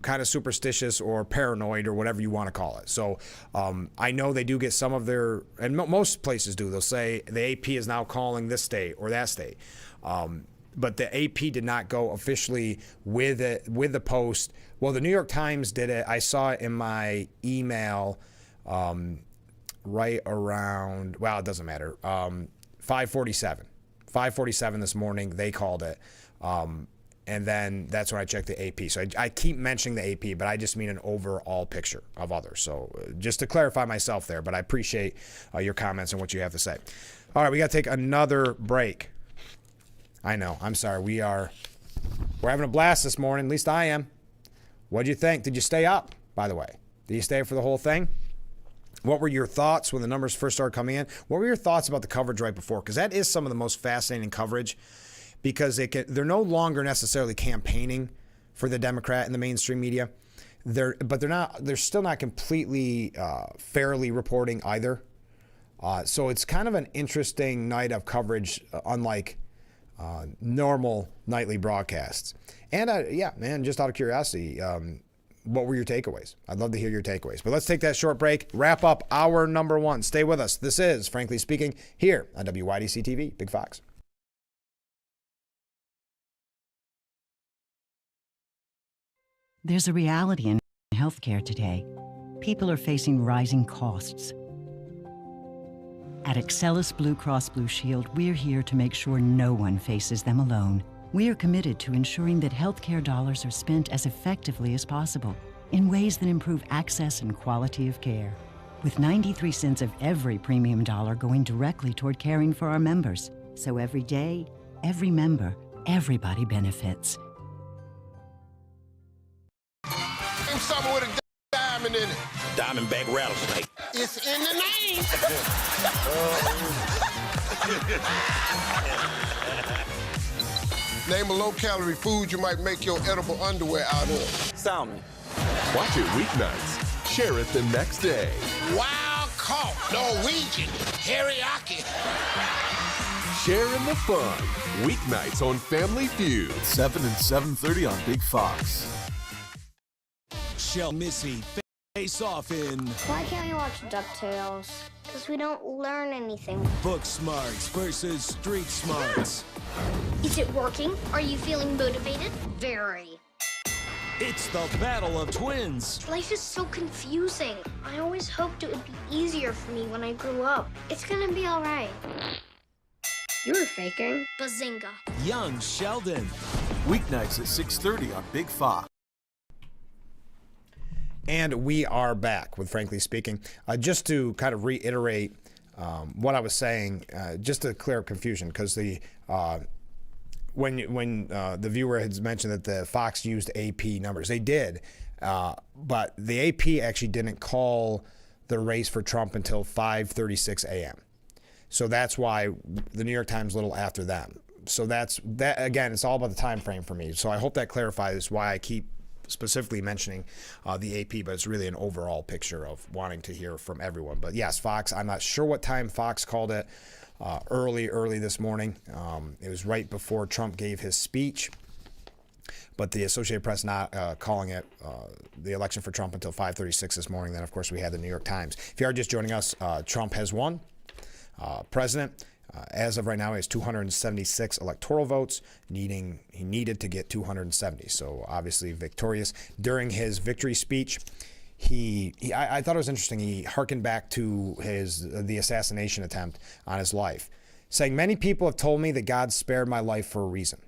kind of superstitious or paranoid or whatever you want to call it. So I know they do get some of their, and most places do, they'll say the AP is now calling this state or that state. But the AP did not go officially with the post. Well, the New York Times did it. I saw it in my email right around, well, it doesn't matter, 5:47. 5:47 this morning, they called it. And then that's when I checked the AP. So I keep mentioning the AP, but I just mean an overall picture of others. So just to clarify myself there, but I appreciate your comments and what you have to say. All right, we got to take another break. I know, I'm sorry. We're having a blast this morning. At least I am. What'd you think? Did you stay up, by the way? Did you stay up for the whole thing? What were your thoughts when the numbers first started coming in? What were your thoughts about the coverage right before? Because that is some of the most fascinating coverage, because they're no longer necessarily campaigning for the Democrat in the mainstream media. They're still not completely fairly reporting either. So it's kind of an interesting night of coverage, unlike normal nightly broadcasts. And yeah, man, just out of curiosity, what were your takeaways? I'd love to hear your takeaways. But let's take that short break, wrap up hour number 1. Stay with us. This is Frankly Speaking here on WYDC TV, Big Fox. There's a reality in healthcare today. People are facing rising costs. At Excellus Blue Cross Blue Shield, we're here to make sure no one faces them alone. We are committed to ensuring that healthcare dollars are spent as effectively as possible in ways that improve access and quality of care, with 93 cents of every premium dollar going directly toward caring for our members. So every day, every member, everybody benefits. Something with a diamond in it. Diamondback rattlesnake. It's in the name. Name a low-calorie food you might make your edible underwear out of. Salmon. Watch it weeknights. Share it the next day. Wild caught Norwegian teriyaki. Sharing the fun. Weeknights on Family Feud. 7 and 7:30 on Big Fox. Shell Missy face off in Why can't we watch DuckTales? Because we don't learn anything. Book Smarts versus Street Smarts. Is it working? Are you feeling motivated? Very. It's the battle of twins. Life is so confusing. I always hoped it would be easier for me when I grew up. It's gonna be all right. You were faking. Bazinga. Young Sheldon. Weeknights at 6:30 on Big Fox. And we are back with Frankly Speaking. Just to kind of reiterate what I was saying, just to clear up confusion, because when the viewer had mentioned that the Fox used AP numbers, they did, but the AP actually didn't call the race for Trump until 5:36 a.m. So that's why the New York Times a little after them. So that again, it's all about the time frame for me. So I hope that clarifies why I keep specifically mentioning the AP, but it's really an overall picture of wanting to hear from everyone. But yes, Fox, I'm not sure what time Fox called it early this morning. It was right before Trump gave his speech, but the Associated Press not calling it the election for Trump until 5:36 this morning. Then, of course, we had the New York Times. If you are just joining us, Trump has won president. As of right now, he has 276 electoral votes. He needed to get 270, so obviously victorious. During his victory speech, I thought it was interesting. He hearkened back to the assassination attempt on his life, saying, "Many people have told me that God spared my life for a reason.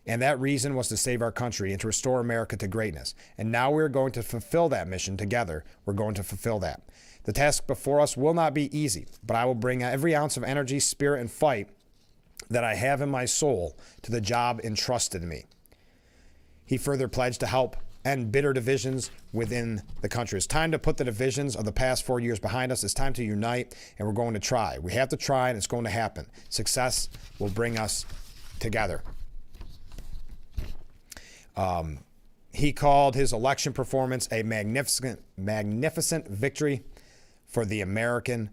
And that reason was to save our country and to restore America to greatness. And now we're going to fulfill that mission together. We're going to fulfill that. The task before us will not be easy, but I will bring every ounce of energy, spirit, and fight that I have in my soul to the job entrusted me." He further pledged to help end bitter divisions within the country. It's time to put the divisions of the past 4 years behind us. It's time to unite, and we're going to try. We have to try, and it's going to happen. Success will bring us together. He called his election performance a magnificent victory for the American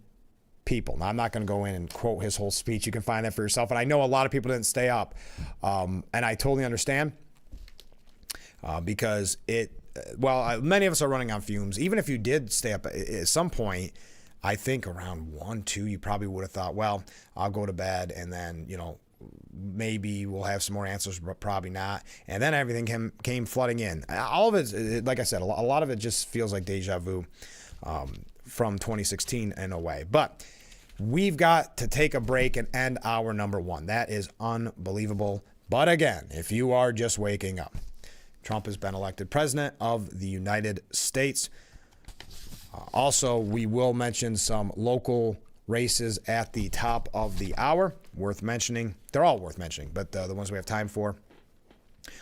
people. Now, I'm not going to go in and quote his whole speech. You can find that for yourself. And I know a lot of people didn't stay up. And I totally understand because many of us are running on fumes. Even if you did stay up at some point, I think around 1, 2, you probably would have thought, well, I'll go to bed and then, maybe we'll have some more answers, but probably not. And then everything came flooding in. All of it, like I said, a lot of it just feels like deja vu from 2016 in a way. But we've got to take a break and end hour number 1. That is unbelievable. But again, if you are just waking up, Trump has been elected president of the United States. Also, we will mention some local races at the top of the hour. Worth mentioning. They're all worth mentioning, but the ones we have time for,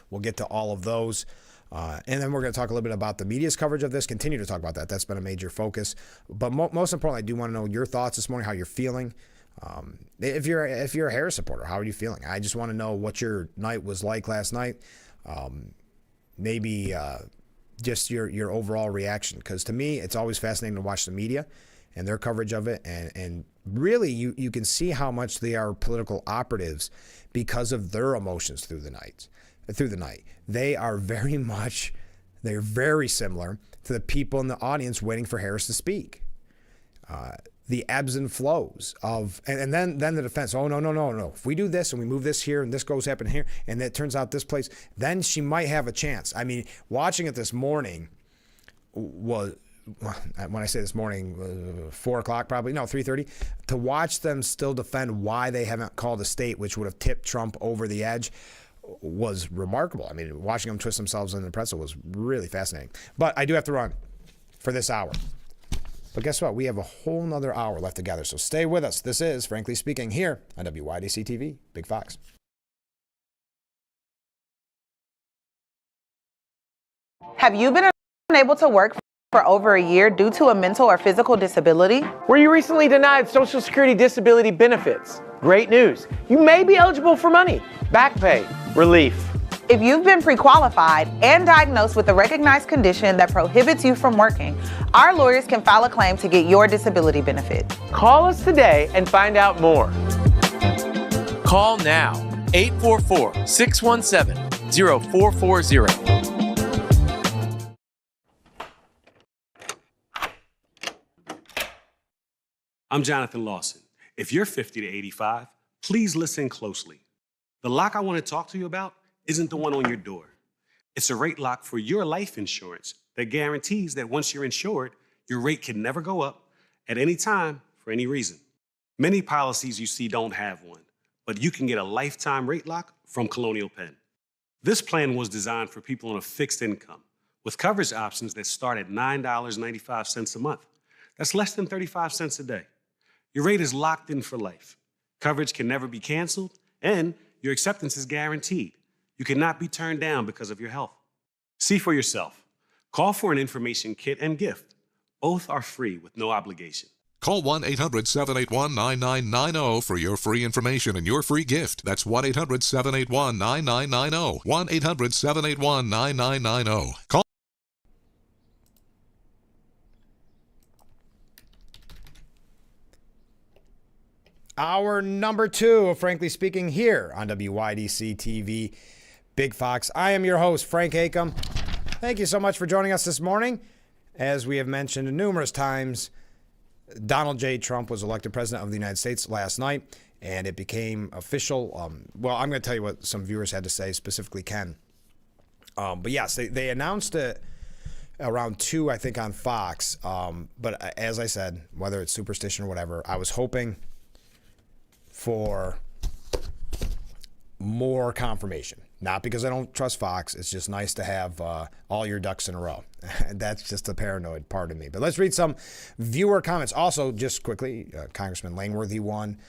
we'll get to all of those. And then we're going to talk a little bit about the media's coverage of this, continue to talk about that. That's been a major focus. But most importantly, I do want to know your thoughts this morning, how you're feeling. If you're a Harris supporter, how are you feeling? I just want to know what your night was like last night. Maybe just your overall reaction. Because to me, it's always fascinating to watch the media and their coverage of it. And really, you can see how much they are political operatives because of their emotions through the night. They are they're very similar to the people in the audience waiting for Harris to speak. The ebbs and flows of, and then the defense, oh, no. If we do this and we move this here and this goes happen here and it turns out this place, then she might have a chance. I mean, watching it this morning was, when I say this morning, 4 o'clock probably, no, 3:30, to watch them still defend why they haven't called a state, which would have tipped Trump over the edge, was remarkable. I mean, watching them twist themselves in the pretzel was really fascinating. But I do have to run for this hour. But guess what? We have a whole nother hour left together. So stay with us. This is Frankly Speaking here on WYDC TV, Big Fox. Have you been unable to work for over a year due to a mental or physical disability? Were you recently denied Social Security disability benefits? Great news. You may be eligible for money, back pay, relief. If you've been pre-qualified and diagnosed with a recognized condition that prohibits you from working, our lawyers can file a claim to get your disability benefit. Call us today and find out more. Call now, 844-617-0440. I'm Jonathan Lawson. If you're 50 to 85, please listen closely. The lock I want to talk to you about isn't the one on your door. It's a rate lock for your life insurance that guarantees that once you're insured, your rate can never go up at any time for any reason. Many policies you see don't have one, but you can get a lifetime rate lock from Colonial Penn. This plan was designed for people on a fixed income with coverage options that start at $9.95 a month. That's less than 35 cents a day. Your rate is locked in for life. Coverage can never be canceled, and your acceptance is guaranteed. You cannot be turned down because of your health. See for yourself. Call for an information kit and gift. Both are free with no obligation. Call 1-800-781-9990 for your free information and your free gift. That's 1-800-781-9990. 1-800-781-9990. Call. Hour number 2 of Frankly Speaking here on WYDC TV, Big Fox. I am your host, Frank Acom. Thank you so much for joining us this morning. As we have mentioned numerous times, Donald J. Trump was elected president of the United States last night, and it became official. Well, I'm going to tell you what some viewers had to say, specifically Ken. But yes, they announced it around 2, I think, on Fox. But as I said, whether it's superstition or whatever, I was hoping for more confirmation. Not because I don't trust Fox. It's just nice to have all your ducks in a row. That's just the paranoid part of me. But let's read some viewer comments. Also, just quickly, Congressman Langworthy won.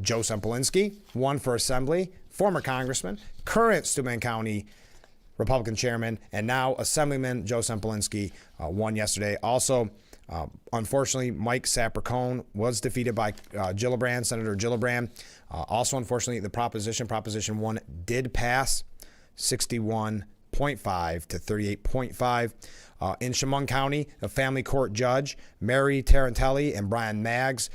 Joe Sempolinski won for Assembly. Former Congressman, current Steuben County Republican chairman, and now Assemblyman Joe Sempolinski won yesterday. Also, unfortunately, Mike Sapercone was defeated by Senator Gillibrand. Also, unfortunately, the Proposition 1 did pass 61.5 to 38.5. In Chemung County, a family court judge, Mary Tarantelli and Brian Maggs,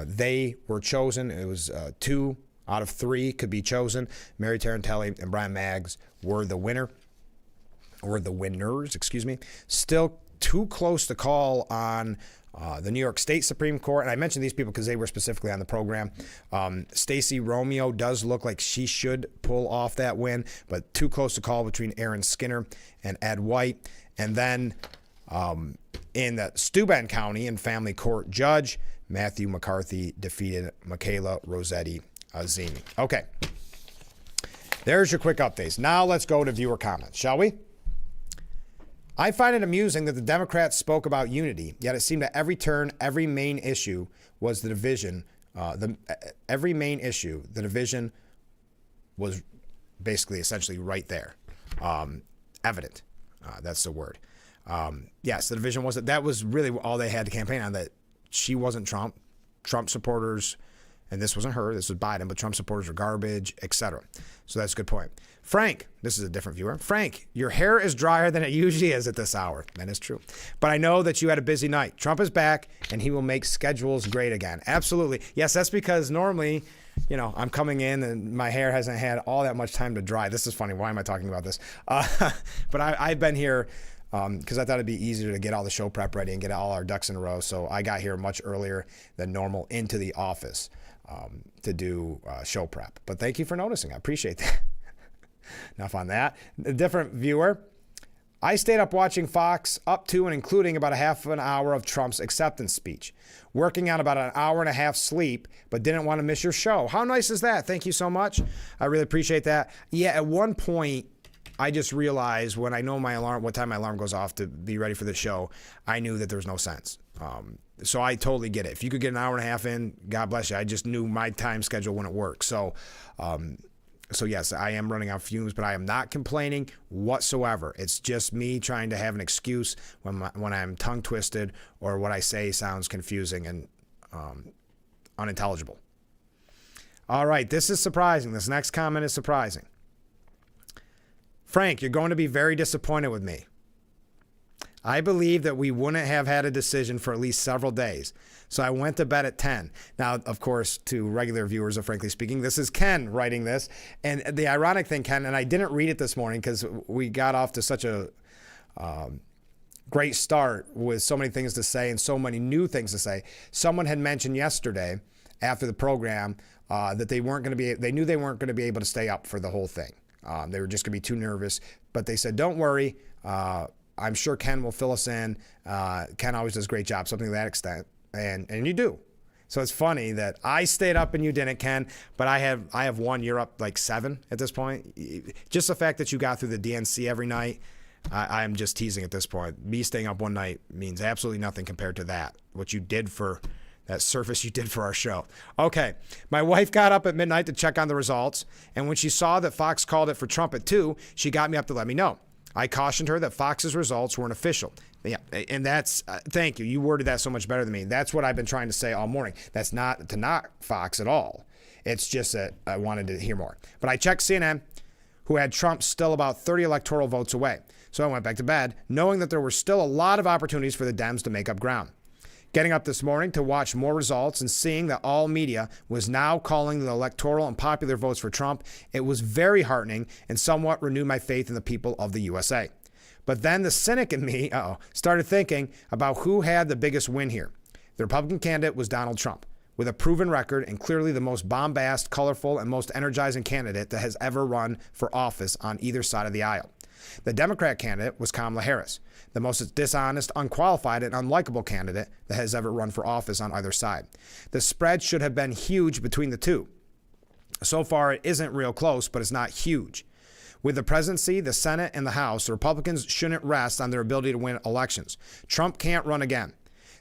they were chosen. It was 2 out of 3 could be chosen. Mary Tarantelli and Brian Maggs were the winners, excuse me. Still too close to call on the New York State Supreme Court. And I mentioned these people because they were specifically on the program. Stacey Romeo does look like she should pull off that win, but too close to call between Aaron Skinner and Ed White. And then in the Steuben County and family court judge, Matthew McCarthy defeated Michaela Rossetti Azimi. Okay. There's your quick updates. Now let's go to viewer comments, shall we? I find it amusing that the Democrats spoke about unity, yet it seemed at every turn, every main issue was the division. The division was basically essentially right there. Evident. That's the word. Yes, the division wasn't. That was really all they had to campaign on, that she wasn't Trump. Trump supporters, and this wasn't her, this was Biden, but Trump supporters are garbage, etc. So that's a good point. Frank, this is a different viewer. Frank, your hair is drier than it usually is at this hour. That is true. But I know that you had a busy night. Trump is back, and he will make schedules great again. Absolutely. Yes, that's because normally, I'm coming in and my hair hasn't had all that much time to dry. This is funny. Why am I talking about this? But I've been here because I thought it'd be easier to get all the show prep ready and get all our ducks in a row. So I got here much earlier than normal into the office to do show prep. But thank you for noticing. I appreciate that. Enough on that. A different viewer. I stayed up watching Fox up to and including about a half an hour of Trump's acceptance speech, working on about an hour and a half sleep, but didn't want to miss your show. How nice is that? Thank you so much. I really appreciate that. Yeah, at one point, I just realized when I know what time my alarm goes off to be ready for the show, I knew that there was no sense. So I totally get it. If you could get an hour and a half in, God bless you. I just knew my time schedule wouldn't work. So So yes, I am running on fumes, but I am not complaining whatsoever. It's just me trying to have an excuse when I'm tongue twisted or what I say sounds confusing and unintelligible. All right, this is surprising. This next comment is surprising. Frank, you're going to be very disappointed with me. I believe that we wouldn't have had a decision for at least several days. So I went to bed at 10. Now, of course, to regular viewers of Frankly Speaking, this is Ken writing this. And the ironic thing, Ken, and I didn't read it this morning because we got off to such a great start with so many things to say and so many new things to say. Someone had mentioned yesterday after the program that they knew they weren't going to be able to stay up for the whole thing. They were just going to be too nervous. But they said, don't worry. I'm sure Ken will fill us in. Ken always does a great job, something to that extent. And you do. So it's funny that I stayed up and you didn't, Ken, but I have one. You're up like 7 at this point. Just the fact that you got through the DNC every night, I'm just teasing at this point. Me staying up one night means absolutely nothing compared to that, what you did for that service you did for our show. Okay, my wife got up at midnight to check on the results, and when she saw that Fox called it for Trump at 2, she got me up to let me know. I cautioned her that Fox's results weren't official. Yeah, and that's, thank you. You worded that so much better than me. That's what I've been trying to say all morning. That's not to knock Fox at all. It's just that I wanted to hear more. But I checked CNN, who had Trump still about 30 electoral votes away. So I went back to bed, knowing that there were still a lot of opportunities for the Dems to make up ground. Getting up this morning to watch more results and seeing that all media was now calling the electoral and popular votes for Trump, it was very heartening and somewhat renewed my faith in the people of the USA. But then the cynic in me started thinking about who had the biggest win here. The Republican candidate was Donald Trump, with a proven record and clearly the most bombast, colorful, and most energizing candidate that has ever run for office on either side of the aisle. The Democrat candidate was Kamala Harris, the most dishonest, unqualified, and unlikable candidate that has ever run for office on either side. The spread should have been huge between the two. So far, it isn't real close, but it's not huge. With the presidency, the Senate, and the House, the Republicans shouldn't rest on their ability to win elections. Trump can't run again.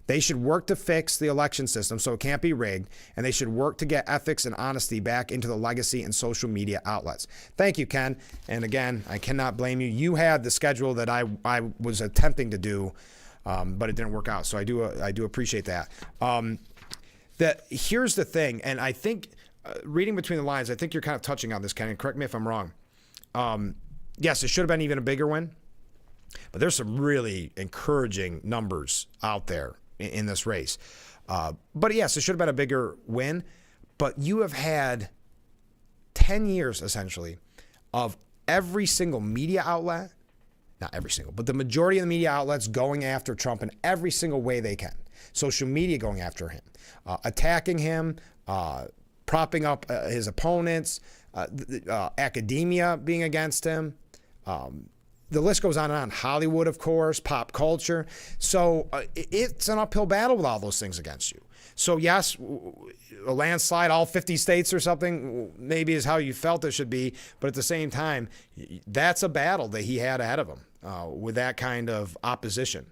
They should work to fix the election system so it can't be rigged, and they should work to get ethics and honesty back into the legacy and social media outlets. Thank you, Ken. And again, I cannot blame you. You had the schedule that I was attempting to do, but it didn't work out. So I do appreciate that. Here's the thing, and I think reading between the lines, I think you're kind of touching on this, Ken, and correct me if I'm wrong. Yes, it should have been even a bigger win, but there's some really encouraging numbers out there in this race. But yes, it should have been a bigger win, but you have had 10 years essentially of every single media outlet, not every single, but the majority of the media outlets going after Trump in every single way they can. Social media going after him, attacking him, propping up his opponents, academia being against him. The list goes on and on. Hollywood, of course, pop culture. So it's an uphill battle with all those things against you. So yes, a landslide, all 50 states or something, maybe is how you felt it should be. But at the same time, that's a battle that he had ahead of him with that kind of opposition.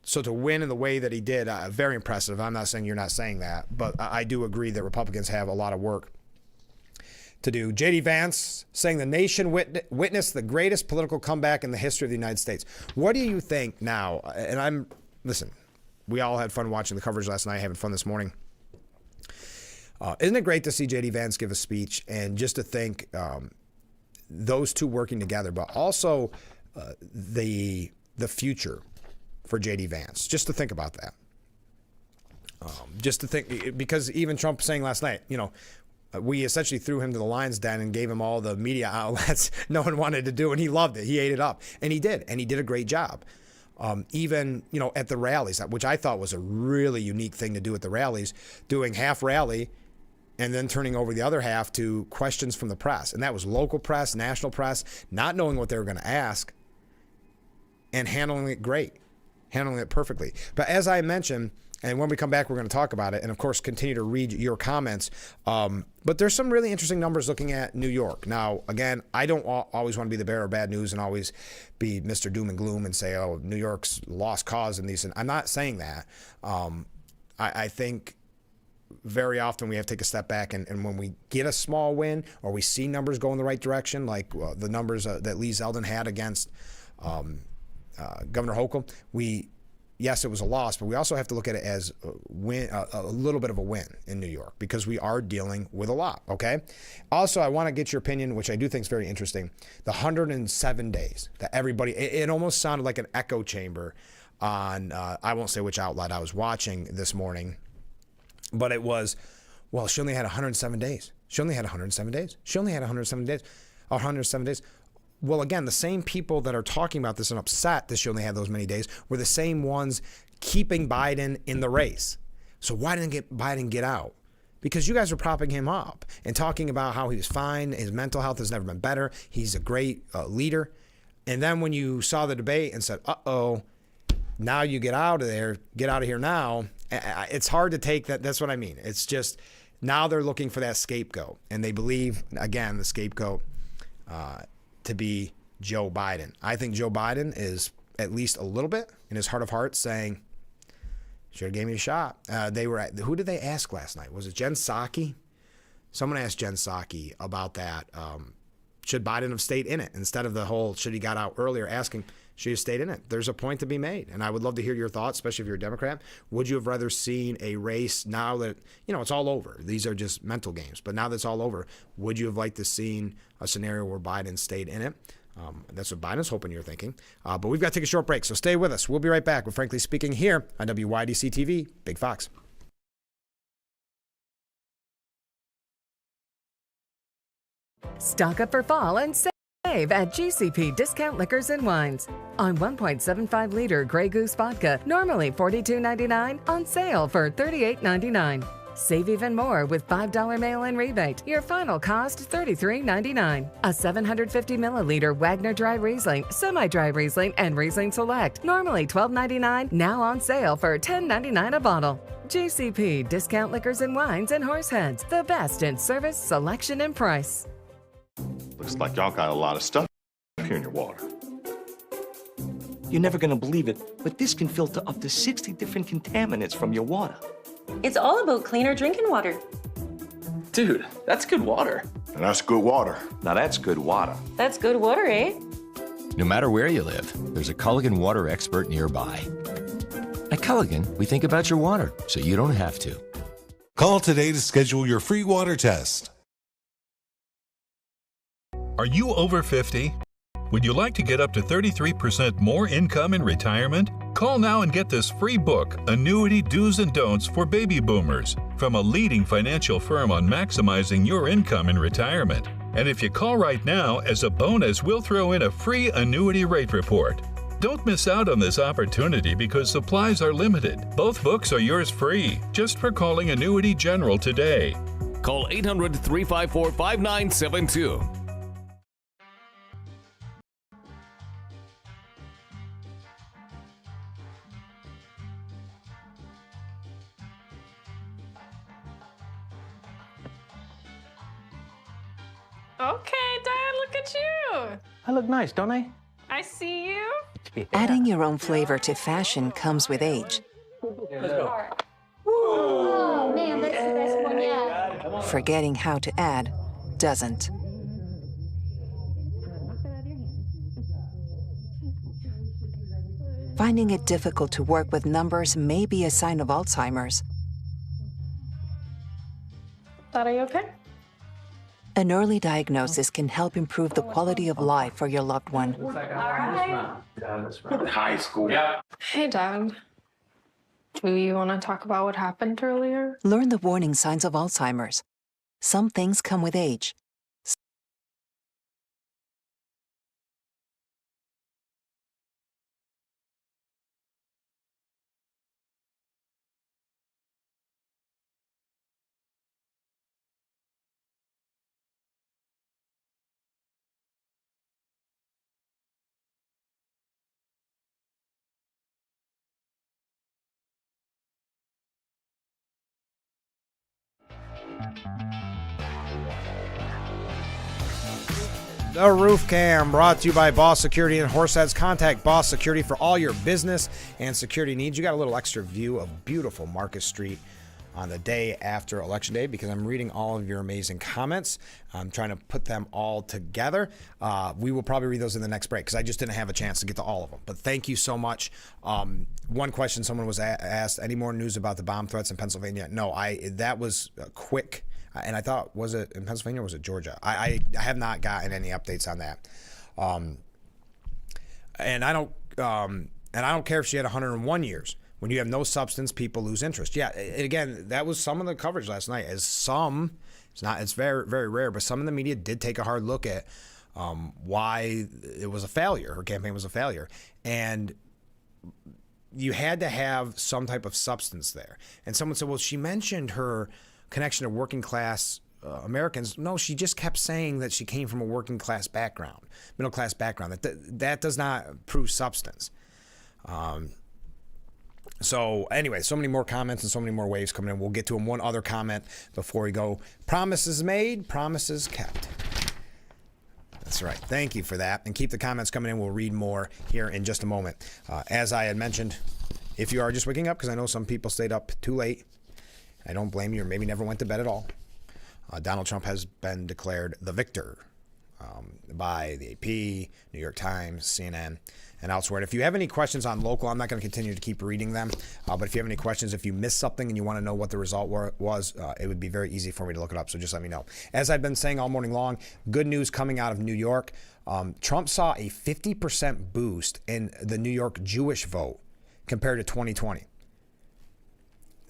So to win in the way that he did, very impressive. I'm not saying you're not saying that, but I do agree that Republicans have a lot of work to do. J.D. Vance saying the nation witnessed the greatest political comeback in the history of the United States. What do you think now? And listen, we all had fun watching the coverage last night, having fun this morning. Isn't it great to see J.D. Vance give a speech and just to think those two working together, but also the future for J.D. Vance, just to think about that. Just to think, because even Trump saying last night, we essentially threw him to the lion's den and gave him all the media outlets no one wanted to do, and he loved it. He ate it up, and he did a great job. Even, at the rallies, which I thought was a really unique thing to do at the rallies, doing half rally and then turning over the other half to questions from the press. And that was local press, national press, not knowing what they were going to ask and handling it great, handling it perfectly. But as I mentioned, and when we come back, we're going to talk about it and, of course, continue to read your comments. But there's some really interesting numbers looking at New York. Now, again, I don't always want to be the bearer of bad news and always be Mr. Doom and Gloom and say, oh, New York's lost cause in these. And I'm not saying that. I think very often we have to take a step back, and when we get a small win or we see numbers go in the right direction, like the numbers that Lee Zeldin had against Governor Hochul, yes, it was a loss, but we also have to look at it as a little bit of a win in New York because we are dealing with a lot, okay? Also, I want to get your opinion, which I do think is very interesting. The 107 days that everybody, it almost sounded like an echo chamber on, I won't say which outlet I was watching this morning, but it was, well, she only had 107 days. She only had 107 days. She only had 107 days. 107 days. Well, again, the same people that are talking about this and upset that she only had those many days were the same ones keeping Biden in the race. So why didn't Biden get out? Because you guys were propping him up and talking about how he was fine. His mental health has never been better. He's a great leader. And then when you saw the debate and said, uh-oh, now you get out of there, get out of here now, it's hard to take that. That's what I mean. It's just now they're looking for that scapegoat. And they believe, again, the scapegoat to be Joe Biden. I think Joe Biden is at least a little bit in his heart of hearts saying, should have gave me a shot. Who did they ask last night? Was it Jen Psaki? Someone asked Jen Psaki about that. Should Biden have stayed in it instead of the whole should he got out earlier, asking should he have stayed in it? There's a point to be made, and I would love to hear your thoughts, especially if you're a Democrat. Would you have rather seen a race now that, it's all over? These are just mental games, but now that's all over, would you have liked to seen a scenario where Biden stayed in it? That's what Biden's hoping you're thinking. But we've got to take a short break, so stay with us. We'll be right back with Frankly Speaking here on WYDC TV, Big Fox. Stock up for fall and save at GCP Discount Liquors and Wines. On 1.75-liter Grey Goose vodka, normally $42.99, on sale for $38.99. Save even more with $5 mail-in rebate. Your final cost $33.99. A 750-milliliter Wagner Dry Riesling, Semi-Dry Riesling, and Riesling Select, normally $12.99, now on sale for $10.99 a bottle. GCP Discount Liquors and Wines and Horseheads, the best in service, selection, and price. Looks like y'all got a lot of stuff here in your water. You're never gonna believe it, but this can filter up to 60 different contaminants from your water. It's all about cleaner drinking water. Dude, that's good water. And that's good water. Now that's good water. That's good water, eh? No matter where you live, there's a Culligan water expert nearby. At Culligan, we think about your water, so you don't have to. Call today to schedule your free water test. Are you over 50? Would you like to get up to 33% more income in retirement? Call now and get this free book, Annuity Do's and Don'ts for Baby Boomers, from a leading financial firm on maximizing your income in retirement. And if you call right now, as a bonus, we'll throw in a free annuity rate report. Don't miss out on this opportunity because supplies are limited. Both books are yours free, just for calling Annuity General today. Call 800-354-5972. Okay, Dad, look at you. I look nice, don't I? I see you. Yeah. Adding your own flavor to fashion comes with age. Oh, man, that's the best one yet. Forgetting how to add doesn't. Finding it difficult to work with numbers may be a sign of Alzheimer's. Dad, are you okay? An early diagnosis can help improve the quality of life for your loved one. High school. Yeah. Hey, Dad. Do you want to talk about what happened earlier? Learn the warning signs of Alzheimer's. Some things come with age. The Roof Cam, brought to you by Boss Security and Horseheads. Contact Boss Security for all your business and security needs. You got a little extra view of beautiful Marcus Street on the day after Election Day because I'm reading all of your amazing comments. I'm trying to put them all together. We will probably read those in the next break because I just didn't have a chance to get to all of them. But thank you so much. One question someone was asked, any more news about the bomb threats in Pennsylvania? No, that was quick. And I thought, was it in Pennsylvania or was it Georgia? I have not gotten any updates on that. And I don't care if she had 101 years. When you have no substance, people lose interest. Yeah, again, that was some of the coverage last night. It's very, very rare, but some of the media did take a hard look at why it was a failure. Her campaign was a failure. And you had to have some type of substance there. And someone said, well, she mentioned her connection to working class Americans. No, she just kept saying that she came from a working class background, middle class background. That does not prove substance. So anyway, so many more comments and so many more waves coming in. We'll get to them. One other comment before we go. Promises made, promises kept. That's right. Thank you for that. And keep the comments coming in. We'll read more here in just a moment. As I had mentioned, if you are just waking up, because I know some people stayed up too late, I don't blame you, or maybe never went to bed at all. Donald Trump has been declared the victor by the AP, New York Times, CNN, and elsewhere. And if you have any questions on local, I'm not going to continue to keep reading them. But if you have any questions, if you missed something and you want to know what the result was, it would be very easy for me to look it up. So just let me know. As I've been saying all morning long, good news coming out of New York. Trump saw a 50% boost in the New York Jewish vote compared to 2020.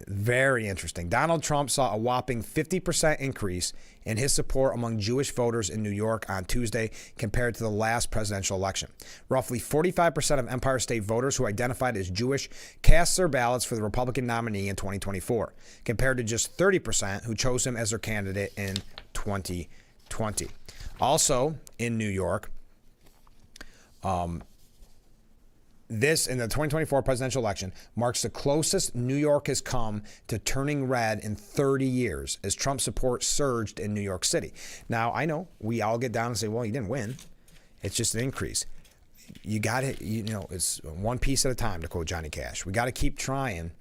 Very interesting. Donald Trump saw a whopping 50% increase in his support among Jewish voters in New York on Tuesday compared to the last presidential election. Roughly 45% of Empire State voters who identified as Jewish cast their ballots for the Republican nominee in 2024, compared to just 30% who chose him as their candidate in 2020. Also in New York, this, in the 2024 presidential election, marks the closest New York has come to turning red in 30 years as Trump support surged in New York City. Now, I know we all get down and say, well, he didn't win. It's just an increase. You got to, it's one piece at a time, to quote Johnny Cash. We got to keep trying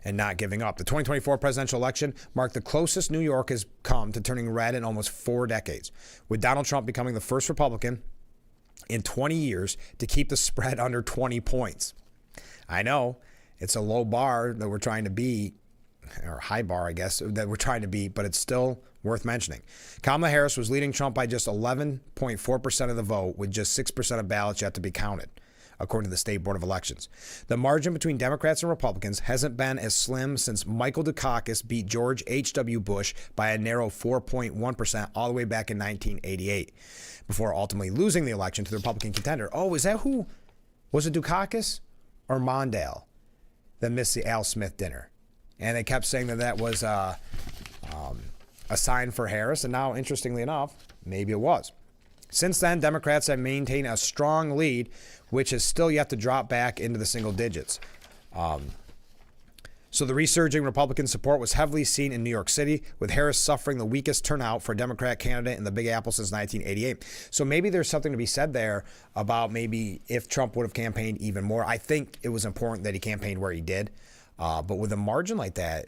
and not giving up. The 2024 presidential election marked the closest New York has come to turning red in almost 4 decades, with Donald Trump becoming the first Republican in 20 years to keep the spread under 20 points. I know it's a low bar that we're trying to beat, or high bar, I guess, that we're trying to beat, but it's still worth mentioning. Kamala Harris was leading Trump by just 11.4% of the vote, with just 6% of ballots yet to be counted, according to the State Board of Elections. The margin between Democrats and Republicans hasn't been as slim since Michael Dukakis beat George H.W. Bush by a narrow 4.1% all the way back in 1988, before ultimately losing the election to the Republican contender. Oh, is that who? Was it Dukakis or Mondale that missed the Al Smith dinner? And they kept saying that was a sign for Harris, and now, interestingly enough, maybe it was. Since then, Democrats have maintained a strong lead, which has still yet to drop back into the single digits. So the resurging Republican support was heavily seen in New York City, with Harris suffering the weakest turnout for a Democrat candidate in the Big Apple since 1988. So maybe there's something to be said there about maybe if Trump would have campaigned even more. I think it was important that he campaigned where he did. But with a margin like that,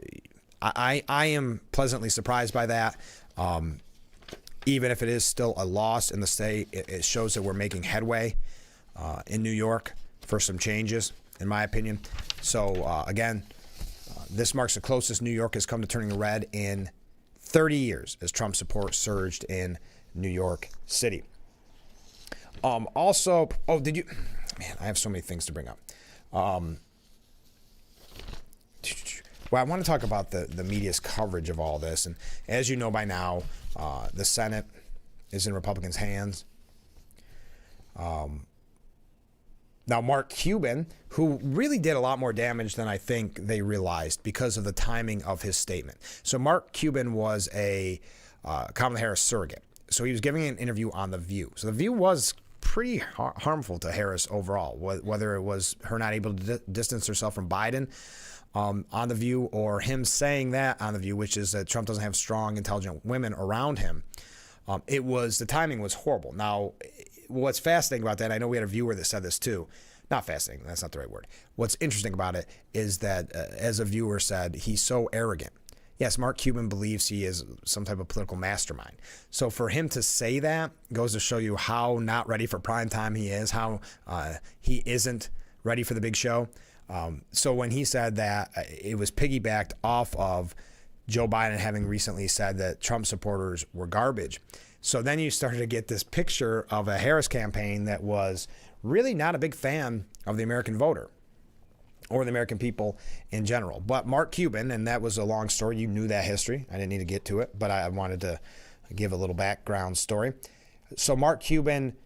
I am pleasantly surprised by that. Even if it is still a loss in the state, it shows that we're making headway in New York for some changes, in my opinion. So again, this marks the closest New York has come to turning red in 30 years as Trump support surged in New York City. Also, man, I have so many things to bring up. Well, I want to talk about the media's coverage of all this. And as you know by now, the Senate is in Republicans' hands. Now, Mark Cuban, who really did a lot more damage than I think they realized because of the timing of his statement. So Mark Cuban was a Kamala Harris surrogate. So he was giving an interview on The View. So The View was pretty harmful to Harris overall, whether it was her not able to distance herself from Biden on The View, or him saying that on The View, which is that Trump doesn't have strong, intelligent women around him. The timing was horrible. Now, what's fascinating about that, I know we had a viewer that said this too, not fascinating, that's not the right word. What's interesting about it is that, as a viewer said, he's so arrogant. Yes, Mark Cuban believes he is some type of political mastermind. So for him to say that goes to show you how not ready for prime time he is, how he isn't ready for the big show. So when he said that, it was piggybacked off of Joe Biden having recently said that Trump supporters were garbage. So then you started to get this picture of a Harris campaign that was really not a big fan of the American voter or the American people in general. But Mark Cuban, and that was a long story. You knew that history. I didn't need to get to it, but I wanted to give a little background story. So Mark Cuban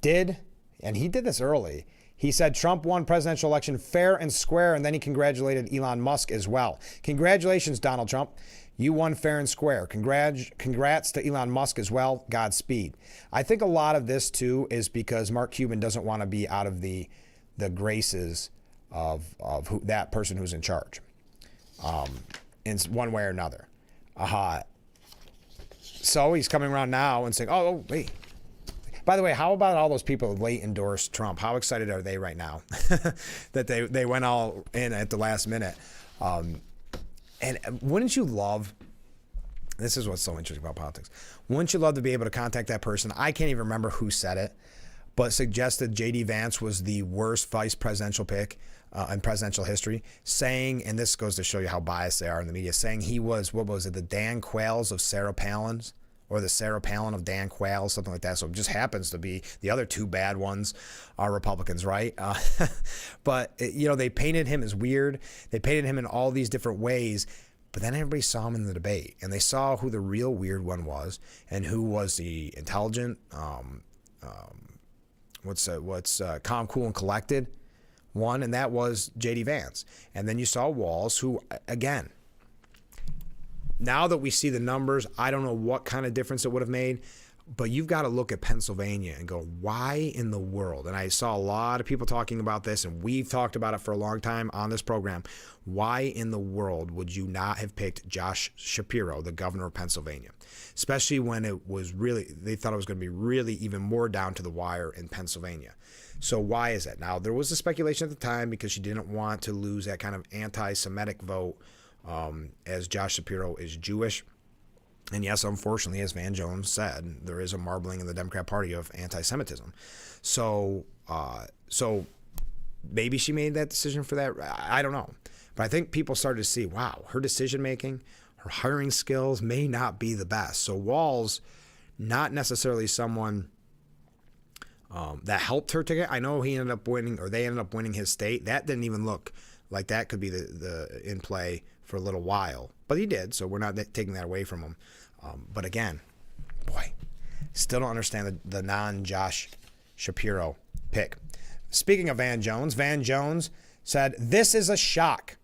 did, and he did this early. He said Trump won presidential election fair and square, and then he congratulated Elon Musk as well. Congratulations, Donald Trump. You won fair and square. Congrats to Elon Musk as well. Godspeed. I think a lot of this, too, is because Mark Cuban doesn't want to be out of the graces of that person who's in charge in one way or another. So he's coming around now and saying, oh, wait. By the way, how about all those people who late endorsed Trump? How excited are they right now that they went all in at the last minute? And wouldn't you love, this is what's so interesting about politics, wouldn't you love to be able to contact that person? I can't even remember who said it, but suggested J.D. Vance was the worst vice presidential pick in presidential history, saying, and this goes to show you how biased they are in the media, saying he was, what was it, the Dan Quayles of Sarah Palin's? Or the Sarah Palin of Dan Quayle, something like that. So it just happens to be the other two bad ones are Republicans, right? But, they painted him as weird. They painted him in all these different ways. But then everybody saw him in the debate. And they saw who the real weird one was and who was the intelligent, calm, cool, and collected one. And that was J.D. Vance. And then you saw Walz, who, again, now that we see the numbers, I don't know what kind of difference it would have made, but you've got to look at Pennsylvania and go, why in the world? And I saw a lot of people talking about this, and we've talked about it for a long time on this program. Why in the world would you not have picked Josh Shapiro, the governor of Pennsylvania? Especially when it was really, they thought it was going to be really even more down to the wire in Pennsylvania. So why is that? Now, there was a speculation at the time because she didn't want to lose that kind of anti-Semitic vote, as Josh Shapiro is Jewish. And yes, unfortunately, as Van Jones said, there is a marbling in the Democrat Party of anti-Semitism. So maybe she made that decision for that. I don't know. But I think people started to see, wow, her decision-making, her hiring skills may not be the best. So Walz, not necessarily someone that helped her to get. I know he ended up winning, or they ended up winning his state. That didn't even look like that could be the in play for a little while, but he did, so we're not taking that away from him. But again, boy, still don't understand the non-Josh Shapiro pick. Speaking of Van Jones said, "This is a shock.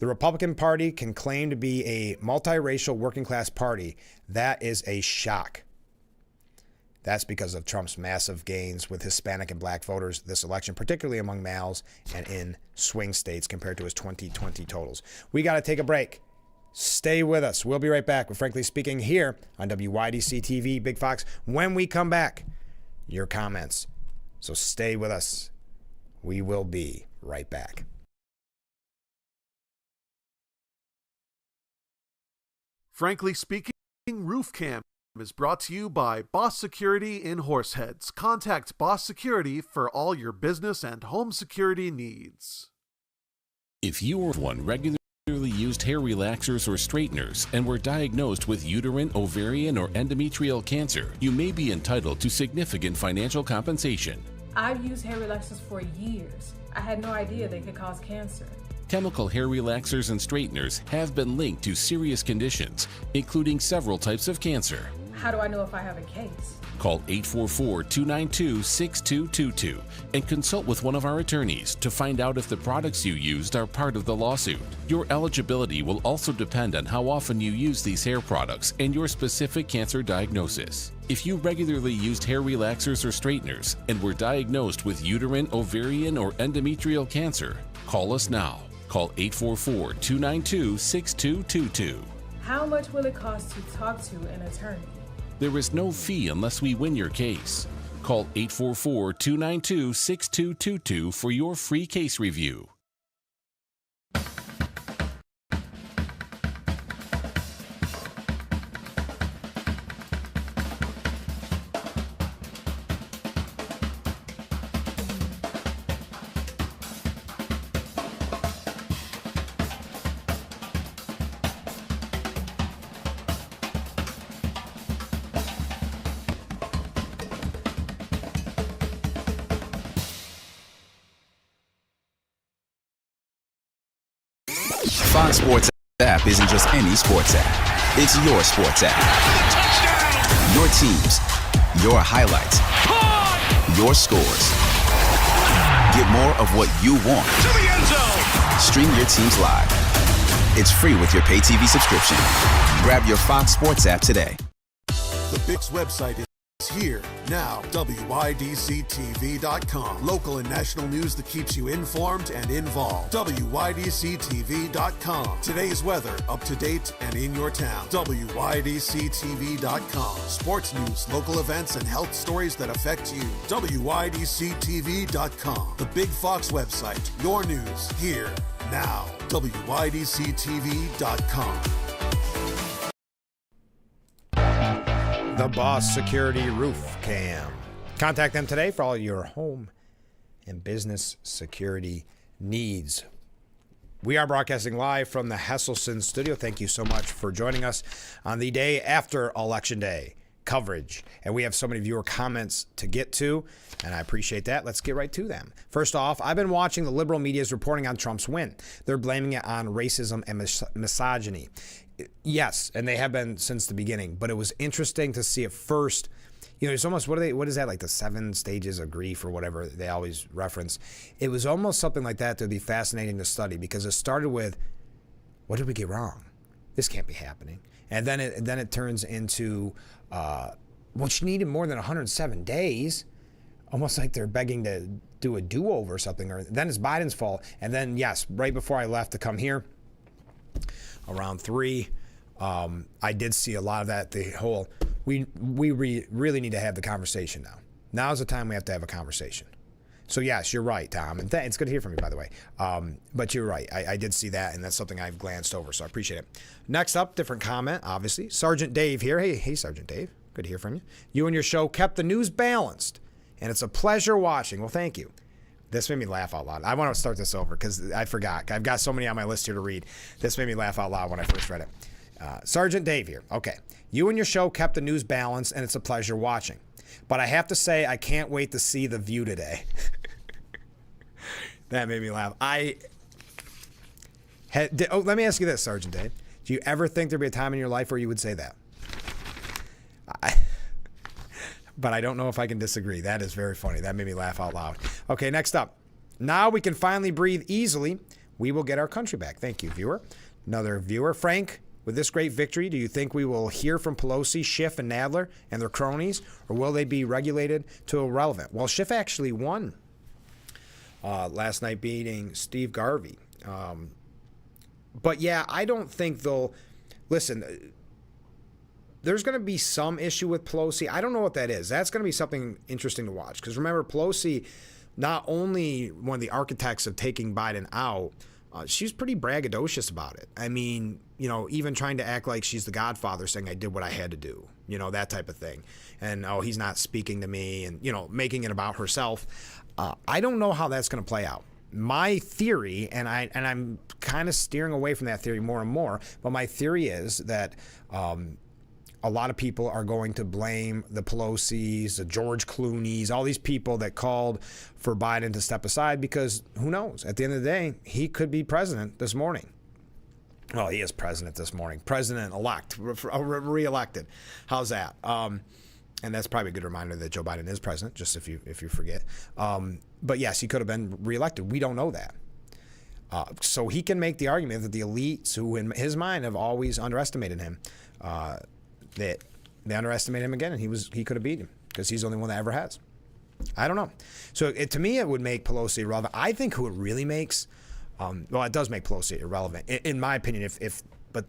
The Republican Party can claim to be a multiracial working class party. That is a shock." That's because of Trump's massive gains with Hispanic and black voters this election, particularly among males and in swing states compared to his 2020 totals. We got to take a break. Stay with us. We'll be right back with Frankly Speaking here on WYDC TV, Big Fox. When we come back, your comments. So stay with us. We will be right back. Frankly Speaking, Roof Cam is brought to you by Boss Security in Horseheads. Contact Boss Security for all your business and home security needs. If you or one regularly used hair relaxers or straighteners and were diagnosed with uterine, ovarian, or endometrial cancer, you may be entitled to significant financial compensation. I've used hair relaxers for years. I had no idea they could cause cancer. Chemical hair relaxers and straighteners have been linked to serious conditions, including several types of cancer. How do I know if I have a case? Call 844-292-6222 and consult with one of our attorneys to find out if the products you used are part of the lawsuit. Your eligibility will also depend on how often you use these hair products and your specific cancer diagnosis. If you regularly used hair relaxers or straighteners and were diagnosed with uterine, ovarian, or endometrial cancer, call us now. Call 844-292-6222. How much will it cost to talk to an attorney? There is no fee unless we win your case. Call 844-292-6222 for your free case review. Fox Sports app isn't just any sports app. It's your sports app. Your teams, your highlights, your scores. Get more of what you want. To the end zone. Stream your teams live. It's free with your pay TV subscription. Grab your Fox Sports app today. The Bix website is here now. WYDCTV.com. Local and national news that keeps you informed and involved. WYDCTV.com. Today's weather, up to date and in your town. WYDCTV.com. Sports news, local events, and health stories that affect you. WYDCTV.com. The Big Fox website. Your news here now. WYDCTV.com. The Boss Security Roof Cam. Contact them today for all your home and business security needs. We are broadcasting live from the Hesselson studio. Thank you so much for joining us on the day after Election Day coverage. And we have so many viewer comments to get to, and I appreciate that. Let's get right to them. First off, I've been watching the liberal media's reporting on Trump's win. They're blaming it on racism and misogyny. Yes, and they have been since the beginning, but it was interesting to see it first. You know, it's almost, what is that, like the 7 stages of grief or whatever they always reference. It was almost something like that that would be fascinating to study, because it started with, what did we get wrong? This can't be happening. And then it turns into, well, she needed more than 107 days, almost like they're begging to do a do-over or something, or then it's Biden's fault. And then, yes, right before I left to come here, around 3, I did see a lot of that. The whole, we really need to have the conversation now. Now's the time we have to have a conversation. So yes, you're right, Tom, and it's good to hear from you, by the way. But you're right, I did see that, and that's something I've glanced over, so I appreciate it. Next up, different comment, obviously. Sergeant Dave here. Hey, Sergeant Dave, good to hear from you. You and your show kept the news balanced, and it's a pleasure watching. Well, thank you. This made me laugh out loud. I want to start this over because I forgot. I've got so many on my list here to read. This made me laugh out loud when I first read it. Sergeant Dave here. Okay. You and your show kept the news balanced, and it's a pleasure watching. But I have to say, I can't wait to see The View today. That made me laugh. Let me ask you this, Sergeant Dave. Do you ever think there'd be a time in your life where you would say that? But I don't know if I can disagree. That is very funny. That made me laugh out loud. Okay, next up. Now we can finally breathe easily. We will get our country back. Thank you, viewer. Another viewer. Frank, with this great victory, do you think we will hear from Pelosi, Schiff, and Nadler and their cronies, or will they be regulated to irrelevant? Well, Schiff actually won last night, beating Steve Garvey. But yeah, I don't think they'll... Listen... There's going to be some issue with Pelosi. I don't know what that is. That's going to be something interesting to watch. Because remember, Pelosi, not only one of the architects of taking Biden out, she's pretty braggadocious about it. I mean, you know, even trying to act like she's the Godfather, saying I did what I had to do. You know, that type of thing. And, oh, he's not speaking to me, and, you know, making it about herself. I don't know how that's going to play out. My theory, and I'm kind of steering away from that theory more and more, but my theory is that... a lot of people are going to blame the Pelosi's, the George Clooney's, all these people that called for Biden to step aside, because who knows? At the end of the day, he could be president this morning. Well, he is president this morning. President-elect, re-elected. How's that? And that's probably a good reminder that Joe Biden is president, just if you forget. But yes, he could have been re-elected. We don't know that. So he can make the argument that the elites, who in his mind have always underestimated him, that they underestimated him again, and he could have beat him because he's the only one that ever has. I don't know. So to me, it would make Pelosi irrelevant. I think who it really makes, well, it does make Pelosi irrelevant, in my opinion. But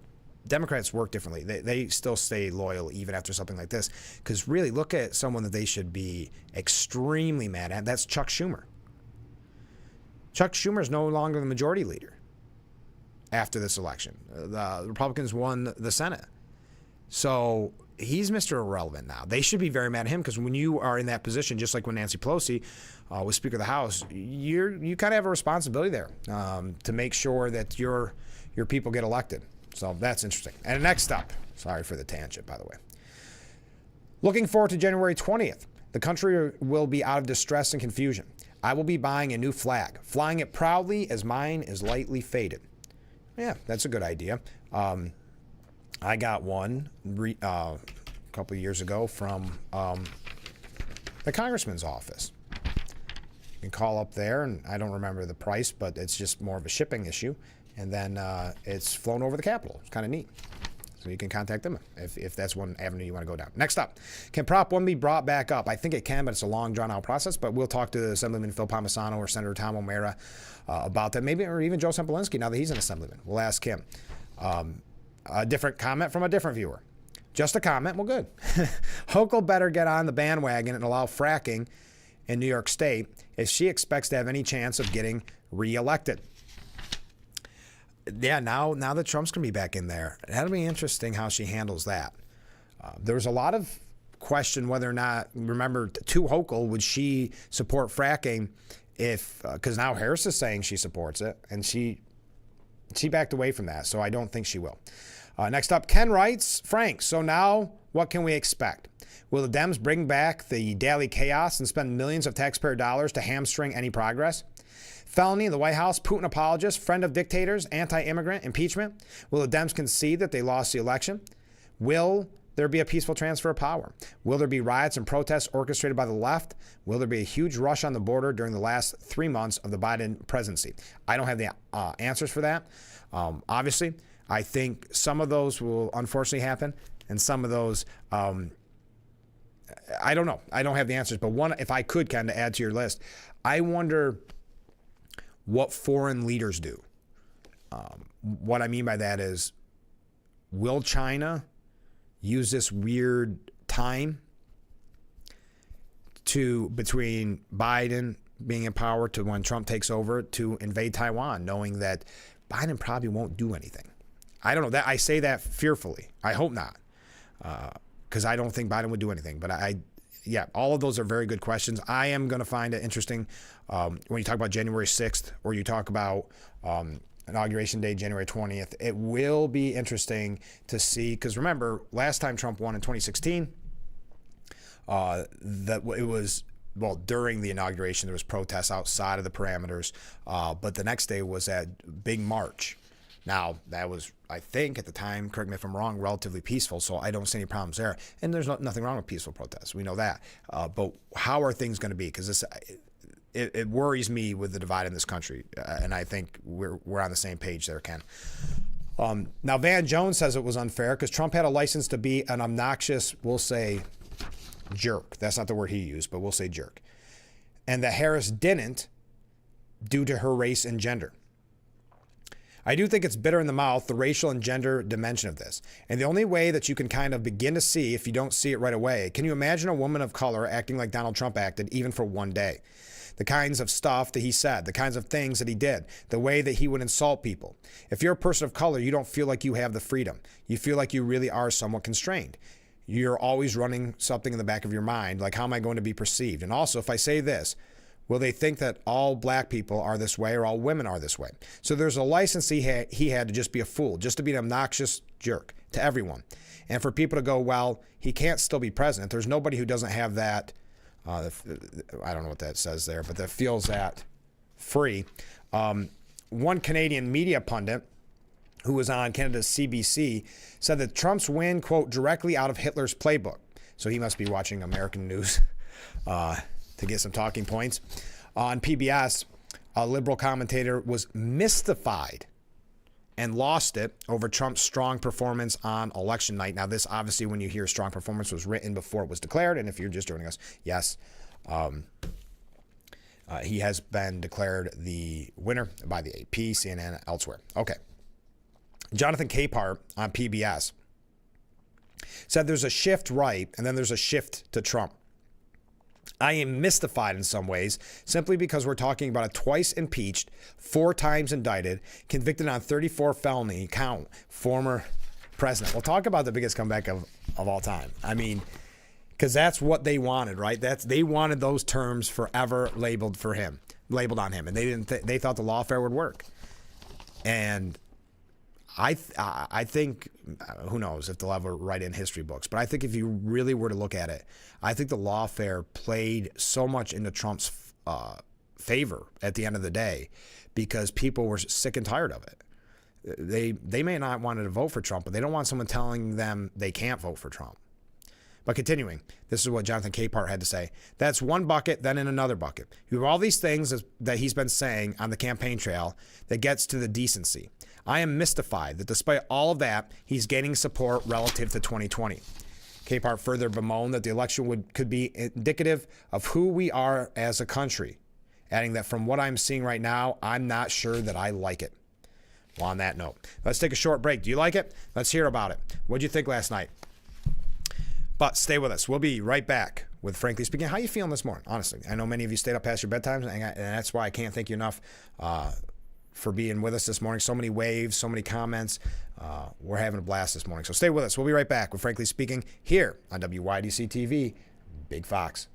Democrats work differently. They still stay loyal even after something like this. Because really, look at someone that they should be extremely mad at. That's Chuck Schumer. Chuck Schumer is no longer the majority leader after this election. The Republicans won the Senate. So he's Mr. Irrelevant now. They should be very mad at him because when you are in that position, just like when Nancy Pelosi was Speaker of the House, you kind of have a responsibility there to make sure that your people get elected. So that's interesting. And next up, sorry for the tangent, by the way. Looking forward to January 20th. The country will be out of distress and confusion. I will be buying a new flag, flying it proudly as mine is lightly faded. Yeah, that's a good idea. I got one a couple of years ago from the congressman's office. You can call up there, and I don't remember the price, but it's just more of a shipping issue. And then it's flown over the Capitol. It's kind of neat. So you can contact them if that's one avenue you want to go down. Next up, can Prop 1 be brought back up? I think it can, but it's a long, drawn-out process. But we'll talk to Assemblyman Phil Palmisano or Senator Tom O'Mara about that. Maybe, or even Joe Semplinsky, now that he's an assemblyman. We'll ask him. A different comment from a different viewer. Just a comment. Well, good. Hochul better get on the bandwagon and allow fracking in New York State if she expects to have any chance of getting reelected. Yeah, now that Trump's going to be back in there, that'll be interesting how she handles that. There was a lot of question whether or not, remember, to Hochul, would she support fracking if, because now Harris is saying she supports it, and she backed away from that, so I don't think she will. Next up, Ken writes, Frank, so now what can we expect? Will the Dems bring back the daily chaos and spend millions of taxpayer dollars to hamstring any progress? Felony in the White House, Putin apologist, friend of dictators, anti-immigrant, impeachment. Will the Dems concede that they lost the election? Will there be a peaceful transfer of power? Will there be riots and protests orchestrated by the left? Will there be a huge rush on the border during the last 3 months of the Biden presidency? I don't have the answers for that. Obviously, I think some of those will unfortunately happen, and some of those, I don't know. I don't have the answers. But one, if I could kind of add to your list, I wonder what foreign leaders do. What I mean by that is, will China use this weird time between Biden being in power to when Trump takes over to invade Taiwan, knowing that Biden probably won't do anything? I don't know. That I say that fearfully. I hope not, because I don't think Biden would do anything. But yeah, all of those are very good questions. I am going to find it interesting when you talk about January 6th or you talk about Inauguration Day, January 20th. It will be interesting to see, because remember, last time Trump won in 2016, that it was, well, during the inauguration, there was protests outside of the parameters, but the next day was that big march. Now, that was, I think, at the time, correct me if I'm wrong, relatively peaceful, so I don't see any problems there. And there's nothing wrong with peaceful protests. We know that. But how are things going to be? Because it worries me with the divide in this country, and I think we're on the same page there, Ken. Now, Van Jones says it was unfair because Trump had a license to be an obnoxious, we'll say, jerk. That's not the word he used, but we'll say jerk. And that Harris didn't due to her race and gender. I do think it's bitter in the mouth, the racial and gender dimension of this. And the only way that you can kind of begin to see, if you don't see it right away, can you imagine a woman of color acting like Donald Trump acted, even for one day? The kinds of stuff that he said, the kinds of things that he did, the way that he would insult people. If you're a person of color, you don't feel like you have the freedom. You feel like you really are somewhat constrained. You're always running something in the back of your mind, like, how am I going to be perceived? And also, if I say this, will they think that all black people are this way or all women are this way? So there's a license he had to just be a fool, just to be an obnoxious jerk to everyone. And for people to go, well, he can't still be president. There's nobody who doesn't have that, I don't know what that says there, but that feels that free. One Canadian media pundit who was on Canada's CBC said that Trump's win, quote, directly out of Hitler's playbook. So he must be watching American news to get some talking points. On PBS, a liberal commentator was mystified and lost it over Trump's strong performance on election night. Now, this obviously, when you hear strong performance, was written before it was declared. And if you're just joining us, yes, he has been declared the winner by the AP, CNN, elsewhere. Okay. Jonathan Capehart on PBS said there's a shift right, and then there's a shift to Trump. I am mystified in some ways, simply because we're talking about a twice impeached, 4 times indicted, convicted on 34 felony count former president. We'll talk about the biggest comeback of all time. I mean, because that's what they wanted, right? They wanted those terms forever labeled on him, and they thought the lawfare would work. And I think, who knows if they'll ever write in history books, but I think if you really were to look at it, I think the lawfare played so much into Trump's favor at the end of the day because people were sick and tired of it. They may not want to vote for Trump, but they don't want someone telling them they can't vote for Trump. But continuing, this is what Jonathan Capehart had to say. That's one bucket, then in another bucket. You have all these things that he's been saying on the campaign trail that gets to the decency. I am mystified that despite all of that, he's gaining support relative to 2020. Capehart further bemoaned that the election could be indicative of who we are as a country, adding that from what I'm seeing right now, I'm not sure that I like it. Well, on that note, let's take a short break. Do you like it? Let's hear about it. What did you think last night? But stay with us. We'll be right back with Frankly Speaking. How are you feeling this morning? Honestly, I know many of you stayed up past your bedtimes, and that's why I can't thank you enough for being with us this morning. So many waves, so many comments. We're having a blast this morning. So stay with us. We'll be right back with Frankly Speaking here on WYDC TV, Big Fox.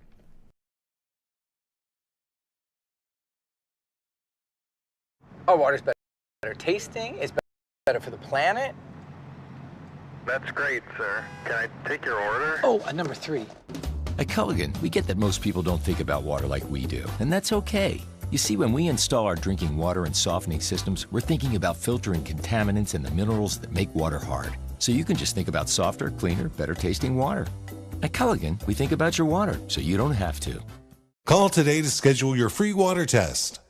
Our water's better tasting. It's better for the planet. That's great, sir. Can I take your order? Oh, number 3. At Culligan, we get that most people don't think about water like we do, and that's okay. You see, when we install our drinking water and softening systems, we're thinking about filtering contaminants and the minerals that make water hard. So you can just think about softer, cleaner, better tasting water. At Culligan, we think about your water, so you don't have to. Call today to schedule your free water test.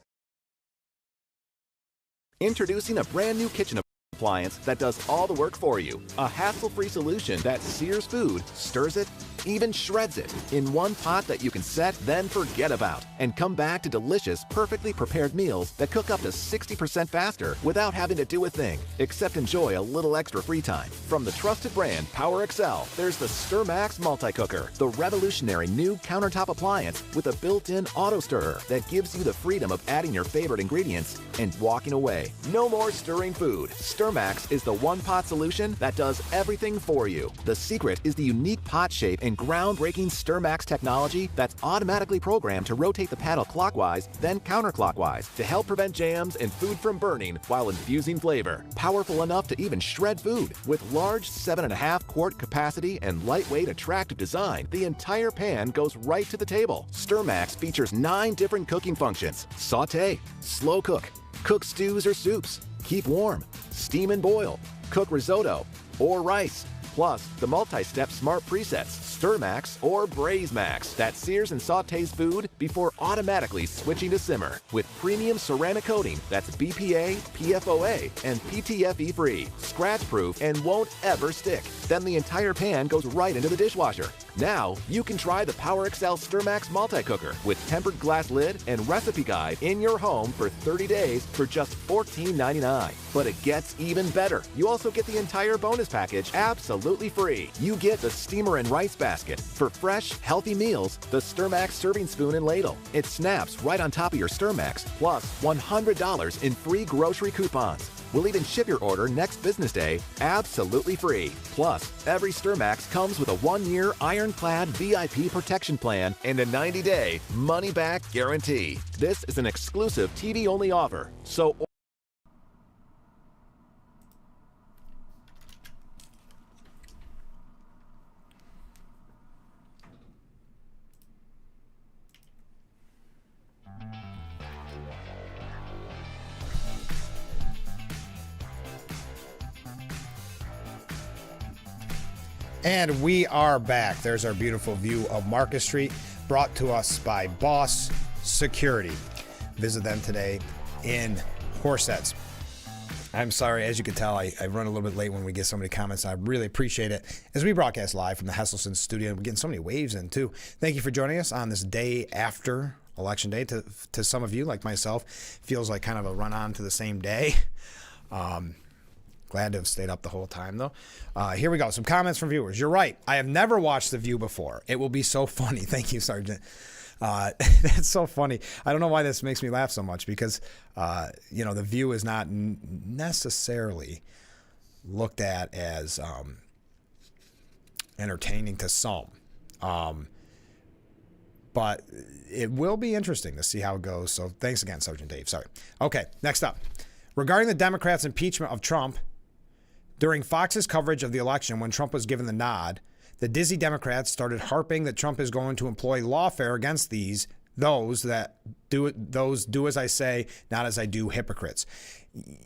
Introducing a brand new kitchen appliance that does all the work for you. A hassle-free solution that sears food, stirs it, even shreds it in one pot that you can set, then forget about, and come back to delicious, perfectly prepared meals that cook up to 60% faster without having to do a thing, except enjoy a little extra free time. From the trusted brand Power XL, there's the StirMax Multi-Cooker, the revolutionary new countertop appliance with a built-in auto stirrer that gives you the freedom of adding your favorite ingredients and walking away. No more stirring food. StirMax is the one-pot solution that does everything for you. The secret is the unique pot shape and groundbreaking StirMax technology that's automatically programmed to rotate the paddle clockwise, then counterclockwise to help prevent jams and food from burning while infusing flavor. Powerful enough to even shred food. With large 7.5 quart capacity and lightweight, attractive design, the entire pan goes right to the table. StirMax features 9 different cooking functions: saute, slow cook, cook stews or soups, keep warm, steam and boil, cook risotto or rice. Plus, the multi-step smart presets, StirMax or BraiseMax, that sears and sautés food before automatically switching to simmer. With premium ceramic coating that's BPA, PFOA, and PTFE-free, scratch-proof, and won't ever stick. Then the entire pan goes right into the dishwasher. Now, you can try the Power XL StirMax Multi-Cooker with tempered glass lid and recipe guide in your home for 30 days for just $14.99. But it gets even better. You also get the entire bonus package absolutely free. You get the steamer and rice basket. For fresh, healthy meals, the StirMax serving spoon and ladle. It snaps right on top of your StirMax, plus $100 in free grocery coupons. We'll even ship your order next business day absolutely free. Plus, every StirMax comes with a 1-year ironclad VIP protection plan and a 90-day money-back guarantee. This is an exclusive TV-only offer, so And we are back. There's our beautiful view of Market Street, brought to us by Boss Security. Visit them today in Horseheads. I'm sorry, as you can tell, I run a little bit late when we get so many comments. I really appreciate it. As we broadcast live from the Hesselson studio, we're getting so many waves in too. Thank you for joining us on this day after Election Day. To some of you, like myself, feels like kind of a run on to the same day. Glad to have stayed up the whole time, though. Here we go. Some comments from viewers. You're right. I have never watched The View before. It will be so funny. Thank you, Sergeant. That's so funny. I don't know why this makes me laugh so much because, The View is not necessarily looked at as entertaining to some. But it will be interesting to see how it goes. So thanks again, Sergeant Dave. Sorry. Okay, next up. Regarding the Democrats' impeachment of Trump, during Fox's coverage of the election when Trump was given the nod, the dizzy Democrats started harping that Trump is going to employ lawfare against those do as I say, not as I do hypocrites.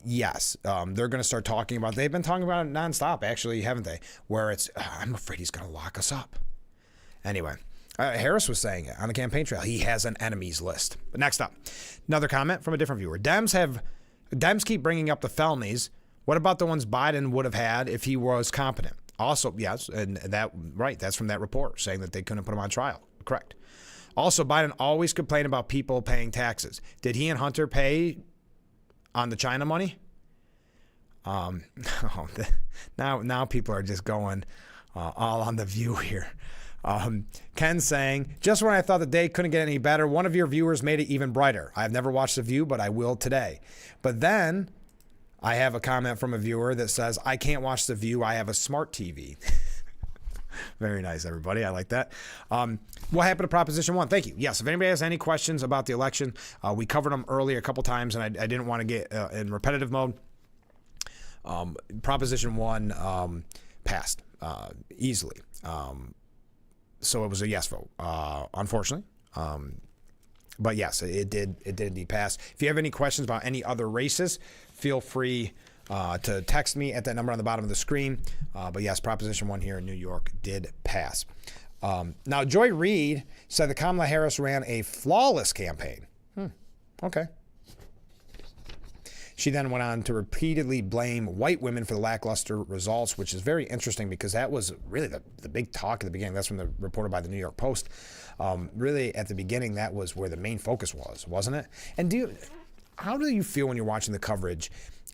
Yes, they're going to start talking about, they've been talking about it nonstop, actually, haven't they? Where it's, I'm afraid he's going to lock us up. Anyway, Harris was saying it on the campaign trail. He has an enemies list. But next up, another comment from a different viewer. Dems keep bringing up the felonies. What about the ones Biden would have had if he was competent? Also, yes, and that's from that report saying that they couldn't put him on trial. Correct. Also, Biden always complained about people paying taxes. Did he and Hunter pay on the China money? Now people are just going all on The View here. Ken saying, just when I thought the day couldn't get any better, one of your viewers made it even brighter. I've never watched The View, but I will today. But then I have a comment from a viewer that says, I can't watch The View. I have a smart TV. Very nice, everybody. I like that. What happened to Proposition 1? Thank you. Yes, if anybody has any questions about the election, we covered them earlier a couple times, and I didn't want to get in repetitive mode. Proposition 1 passed easily. So it was a yes vote, unfortunately. But yes, it did indeed pass. If you have any questions about any other races, feel free to text me at that number on the bottom of the screen. But yes, Proposition 1 here in New York did pass. Now, Joy Reid said that Kamala Harris ran a flawless campaign. Okay. She then went on to repeatedly blame white women for the lackluster results, which is very interesting because that was really the big talk at the beginning. That's from the reported by the New York Post. Really, at the beginning, that was where the main focus was, wasn't it? And how do you feel when you're watching the coverage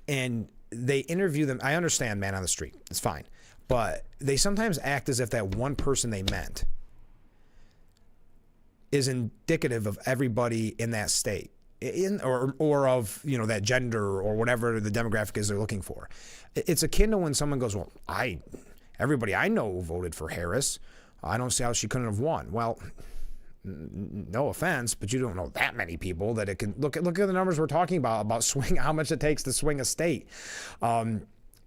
and they interview them? I understand man on the street. It's fine. But they sometimes act as if that one person they meant is indicative of everybody in that state. Or of that gender or whatever the demographic is they're looking for. It's akin to when someone goes, well, everybody I know voted for Harris. I don't see how she couldn't have won. Well, no offense, but you don't know that many people that it can look at the numbers we're talking about swing, how much it takes to swing a state.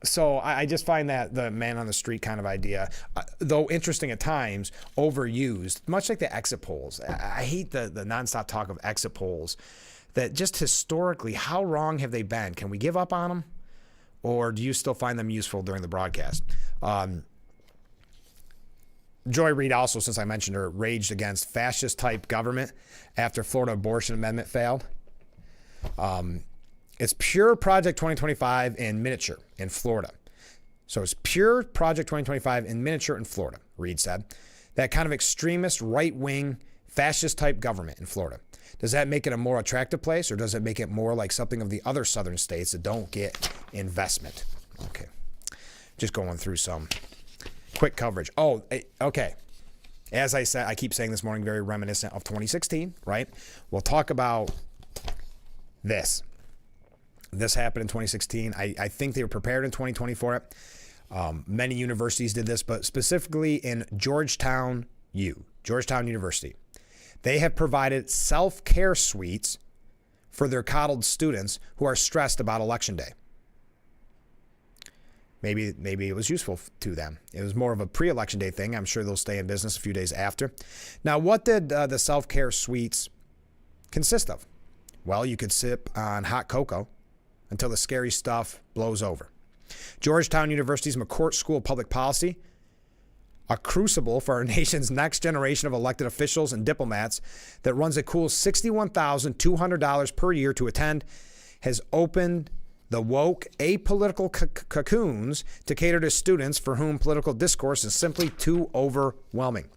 So I just find that the man on the street kind of idea, though interesting at times, overused, much like the exit polls. I hate the nonstop talk of exit polls. That just historically, how wrong have they been? Can we give up on them? Or do you still find them useful during the broadcast? Joy Reid also, since I mentioned her, raged against fascist-type government after Florida abortion amendment failed. It's pure Project 2025 in miniature in Florida. So it's pure Project 2025 in miniature in Florida, Reid said. That kind of extremist, right-wing, fascist-type government in Florida. Does that make it a more attractive place, or does it make it more like something of the other southern states that don't get investment? Okay. Just going through some quick coverage. Oh, okay. As I said, I keep saying this morning, very reminiscent of 2016, right? We'll talk about this. This happened in 2016. I think they were prepared in 2020 for it. Many universities did this, but specifically in Georgetown University. They have provided self-care suites for their coddled students who are stressed about Election Day. Maybe it was useful to them. It was more of a pre-Election Day thing. I'm sure they'll stay in business a few days after. Now, what did the self-care suites consist of? Well, you could sip on hot cocoa until the scary stuff blows over. Georgetown University's McCourt School of Public Policy, a crucible for our nation's next generation of elected officials and diplomats that runs a cool $61,200 per year to attend, has opened the woke, apolitical cocoons to cater to students for whom political discourse is simply too overwhelming.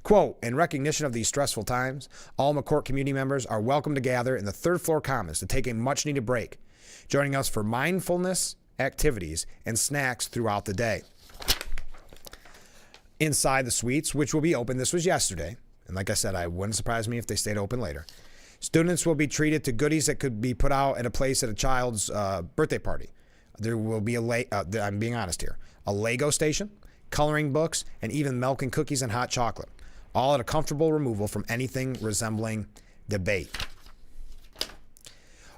Quote, in recognition of these stressful times, all McCourt community members are welcome to gather in the third floor commons to take a much-needed break. Joining us for mindfulness activities, and snacks throughout the day. Inside the suites, which will be open, this was yesterday, and like I said, it wouldn't surprise me if they stayed open later. Students will be treated to goodies that could be put out at a place at a child's birthday party. There will be I'm being honest here, a Lego station, coloring books, and even milk and cookies and hot chocolate, all at a comfortable removal from anything resembling debate.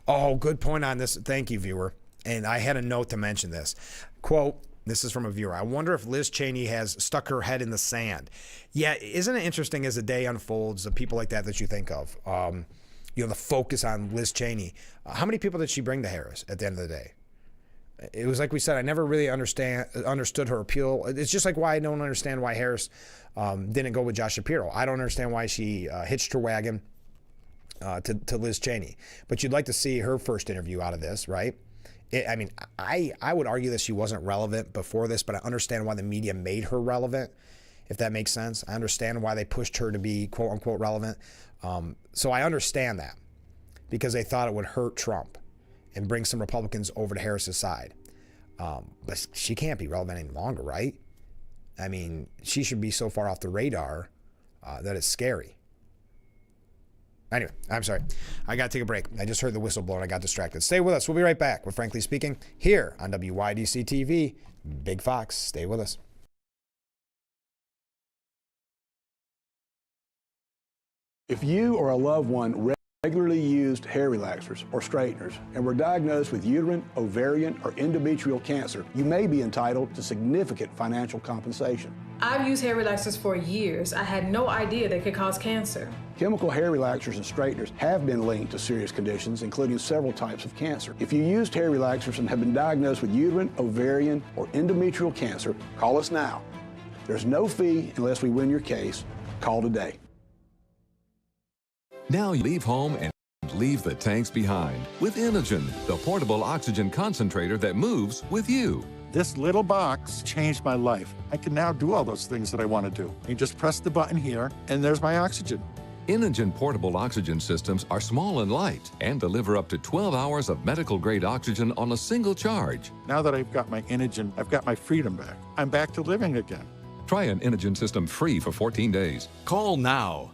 Oh, good point on this. Thank you, viewer. And I had a note to mention this. Quote, this is from a viewer. I wonder if Liz Cheney has stuck her head in the sand. Yeah, isn't it interesting as the day unfolds, the people like that you think of, the focus on Liz Cheney. How many people did she bring to Harris at the end of the day? It was like we said, I never really understood her appeal. It's just like why I don't understand why Harris didn't go with Josh Shapiro. I don't understand why she hitched her wagon to Liz Cheney. But you'd like to see her first interview out of this, right? I would argue that she wasn't relevant before this, but I understand why the media made her relevant, if that makes sense. I understand why they pushed her to be quote-unquote relevant. So I understand that because they thought it would hurt Trump and bring some Republicans over to Harris's side. But she can't be relevant any longer, right? I mean, she should be so far off the radar that it's scary. Anyway, I'm sorry. I got to take a break. I just heard the whistle blow and I got distracted. Stay with us. We'll be right back with Frankly Speaking here on WYDC TV. Big Fox. Stay with us. If you or a loved one regularly used hair relaxers or straighteners and were diagnosed with uterine, ovarian, or endometrial cancer, you may be entitled to significant financial compensation. I've used hair relaxers for years. I had no idea they could cause cancer. Chemical hair relaxers and straighteners have been linked to serious conditions, including several types of cancer. If you used hair relaxers and have been diagnosed with uterine, ovarian, or endometrial cancer, call us now. There's no fee unless we win your case. Call today. Now you leave home and leave the tanks behind with Inogen, the portable oxygen concentrator that moves with you. This little box changed my life. I can now do all those things that I want to do. You just press the button here, and there's my oxygen. Inogen portable oxygen systems are small and light and deliver up to 12 hours of medical-grade oxygen on a single charge. Now that I've got my Inogen, I've got my freedom back. I'm back to living again. Try an Inogen system free for 14 days. Call now.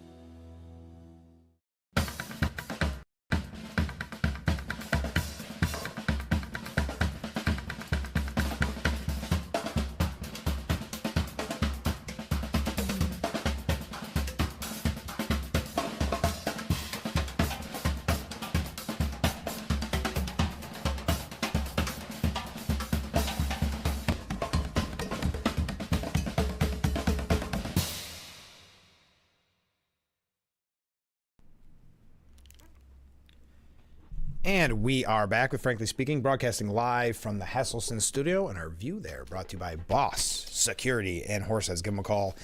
And we are back with Frankly Speaking, broadcasting live from the Hesselson studio, and our view there brought to you by Boss Security and Horseheads. Give them a call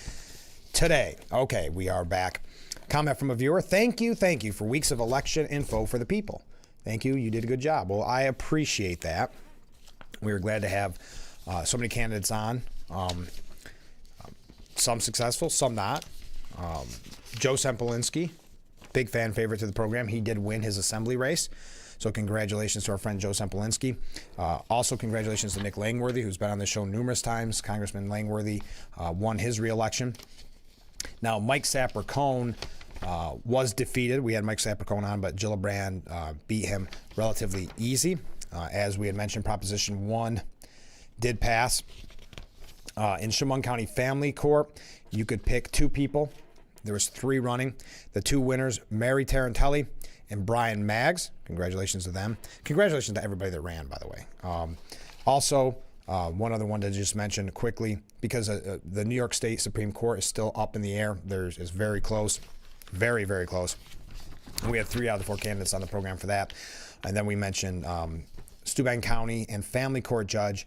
today. Okay, we are back. Comment from a viewer. Thank you for weeks of election info for the people. Thank you. You did a good job. Well, I appreciate that. We were glad to have so many candidates on. Some successful, some not. Joe Sempolinski, big fan favorite to the program. He did win his assembly race. So congratulations to our friend Joe Sempolinski. Also congratulations to Nick Langworthy, who's been on the show numerous times. Congressman Langworthy won his reelection. Now, Mike Sapper-Cohn was defeated. We had Mike Sapper-Cohn on, but Gillibrand beat him relatively easy. As we had mentioned, Proposition 1 did pass. In Chemung County Family Court, you could pick two people. There was 3 running. The 2 winners, Mary Tarantelli and Brian Maggs. Congratulations to them. Congratulations to everybody that ran, by the way. Also, one other one to just mention quickly, because the New York State Supreme Court is still up in the air. It's very close, very, very close. We had 3 out of the 4 candidates on the program for that. And then we mentioned Steuben County and Family Court Judge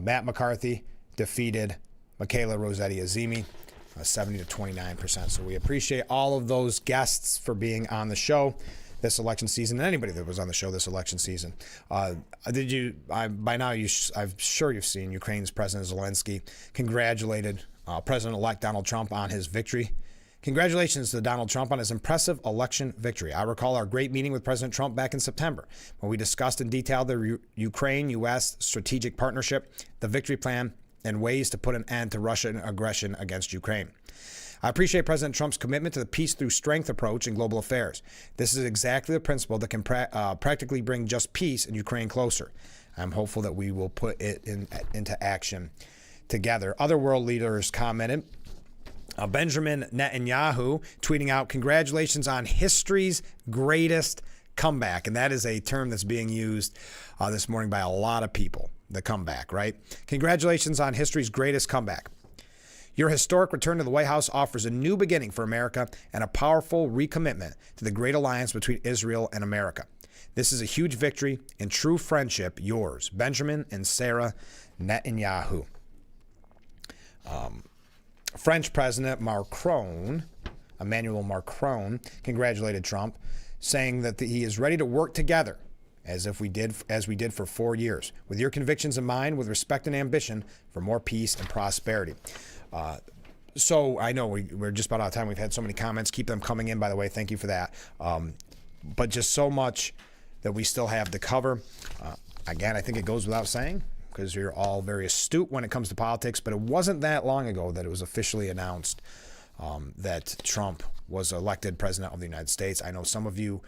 Matt McCarthy defeated Michaela Rossetti Azimi, 70 to 29%. So we appreciate all of those guests for being on the show this election season, and anybody that was on the show this election season. By now, I'm sure you've seen Ukraine's President Zelensky congratulated President-elect Donald Trump on his victory. Congratulations to Donald Trump on his impressive election victory. I recall our great meeting with President Trump back in September when we discussed in detail the Ukraine-U.S. strategic partnership, the victory plan, and ways to put an end to Russian aggression against Ukraine. I appreciate President Trump's commitment to the peace through strength approach in global affairs. This is exactly the principle that can practically bring just peace in Ukraine closer. I'm hopeful that we will put it into action together. Other world leaders commented. Benjamin Netanyahu tweeting out, "Congratulations on history's greatest comeback." And that is a term that's being used this morning by a lot of people, the comeback, right? Congratulations on history's greatest comeback. Your historic return to the White House offers a new beginning for America and a powerful recommitment to the great alliance between Israel and America. This is a huge victory and true friendship. Yours, Benjamin and Sarah Netanyahu. French President Emmanuel Macron, congratulated Trump, saying that he is ready to work together as we did for 4 years, with your convictions in mind, with respect and ambition for more peace and prosperity. So I know we're just about out of time. We've had so many comments. Keep them coming in, by the way. Thank you for that. But just so much that we still have to cover. Again, I think it goes without saying, because you're all very astute when it comes to politics, but it wasn't that long ago that it was officially announced that Trump was elected president of the United States. I know some of you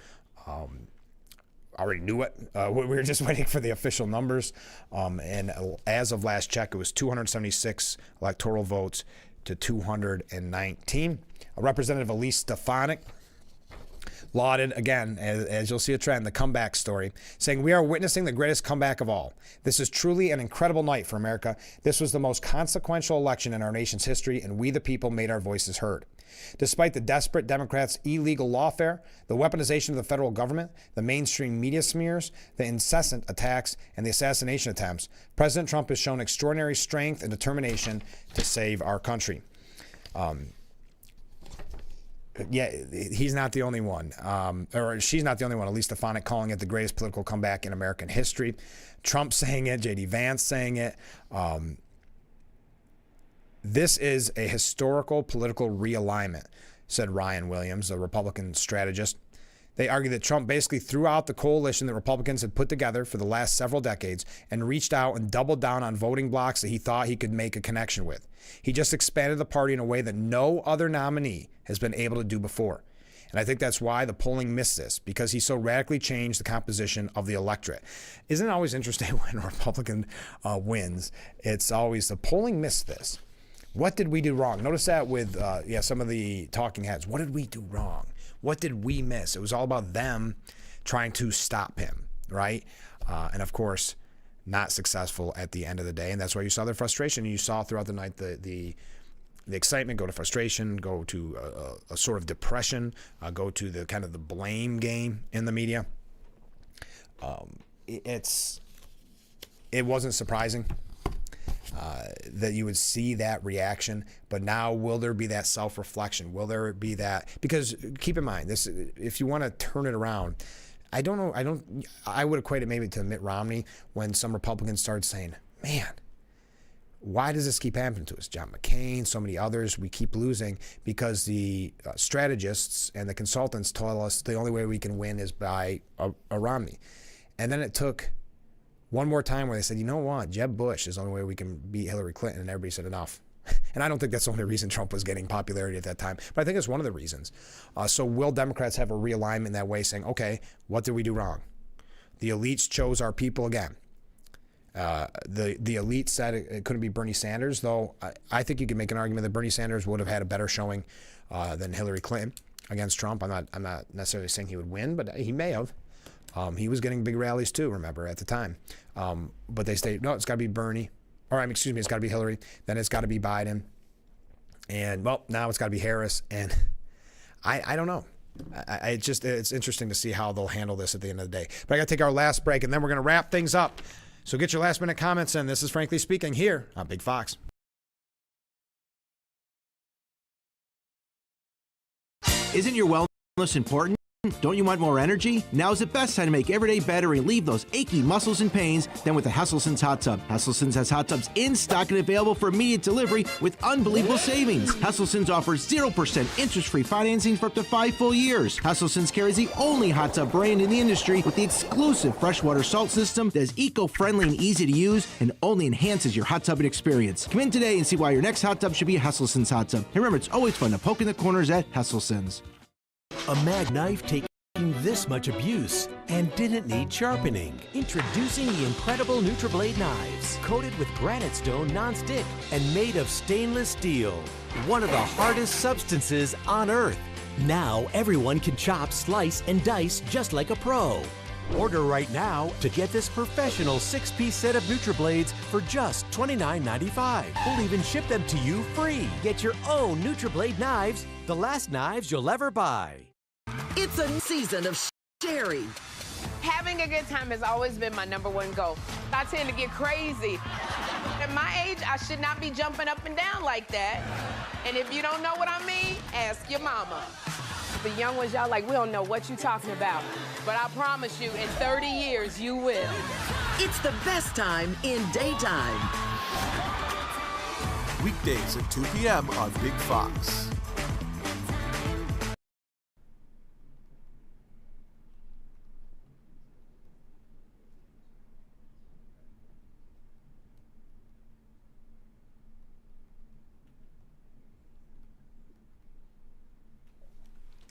already knew it. We were just waiting for the official numbers. And as of last check, it was 276 electoral votes to 219. Representative Elise Stefanik lauded, again, as you'll see a trend, the comeback story, saying, "We are witnessing the greatest comeback of all. This is truly an incredible night for America. This was the most consequential election in our nation's history, and we the people made our voices heard. Despite the desperate Democrats' illegal lawfare, the weaponization of the federal government, the mainstream media smears, the incessant attacks, and the assassination attempts, President Trump has shown extraordinary strength and determination to save our country." Yeah, he's not the only one, or she's not the only one. Elise Stefanik calling it the greatest political comeback in American history. Trump saying it, J.D. Vance saying it. This is a historical political realignment, said Ryan Williams, a Republican strategist. They argue that Trump basically threw out the coalition that Republicans had put together for the last several decades and reached out and doubled down on voting blocs that he thought he could make a connection with. He just expanded the party in a way that no other nominee has been able to do before. And I think that's why the polling missed this, because he so radically changed the composition of the electorate. Isn't it always interesting when a Republican wins? It's always the polling missed this. What did we do wrong? Notice that with some of the talking heads. What did we do wrong? What did we miss? It was all about them trying to stop him, right? And of course, not successful at the end of the day. And that's why you saw their frustration. You saw throughout the night the excitement go to frustration, go to a sort of depression, go to the kind of the blame game in the media. It wasn't surprising that you would see that reaction, but now will there be that self-reflection? Will there be that? Because keep in mind, this, if you want to turn it around, I would equate it maybe to Mitt Romney when some Republicans started saying, man, why does this keep happening to us? John McCain, so many others, we keep losing because the strategists and the consultants tell us the only way we can win is by a Romney. And then it took one more time where they said, you know what, Jeb Bush is the only way we can beat Hillary Clinton, and everybody said enough. And I don't think that's the only reason Trump was getting popularity at that time, but I think it's one of the reasons. So will Democrats have a realignment in that way, saying, okay, what did we do wrong? The elites chose our people again. The elite said it couldn't be Bernie Sanders, though I think you can make an argument that Bernie Sanders would have had a better showing than Hillary Clinton against Trump. I'm not necessarily saying he would win, but he may have. He was getting big rallies too, remember, at the time. But they stated, no, it's got to be Bernie. It's got to be Hillary. Then it's got to be Biden. And, well, now it's got to be Harris. And I don't know. It's interesting to see how they'll handle this at the end of the day. But I got to take our last break, and then we're going to wrap things up. So get your last-minute comments in. This is Frankly Speaking here on Big Fox. Isn't your wellness important? Don't you want more energy? Now's the best time to make every day better and relieve those achy muscles and pains than with the Hesselson's Hot Tub. Hesselson's has hot tubs in stock and available for immediate delivery with unbelievable savings. Hesselson's offers 0% interest-free financing for up to 5 full years. Hesselson's carries the only hot tub brand in the industry with the exclusive freshwater salt system that is eco-friendly and easy to use and only enhances your hot tubbing experience. Come in today and see why your next hot tub should be a Hesselson's hot tub. And remember, it's always fun to poke in the corners at Hesselson's. A mag knife taking this much abuse and didn't need sharpening. Introducing the incredible NutriBlade knives, coated with granite stone non-stick and made of stainless steel, one of the hardest substances on earth. Now everyone can chop, slice, and dice just like a pro. Order right now to get this professional 6-piece set of NutriBlades for just $29.95. We'll even ship them to you free. Get your own NutriBlade knives, the last knives you'll ever buy. It's a season of sharing. Having a good time has always been my #1 goal. I tend to get crazy. At my age, I should not be jumping up and down like that. And if you don't know what I mean, ask your mama. The young ones, y'all like, we don't know what you're talking about. But I promise you, in 30 years, you will. It's the best time in daytime. Weekdays at 2 p.m. on Big Fox.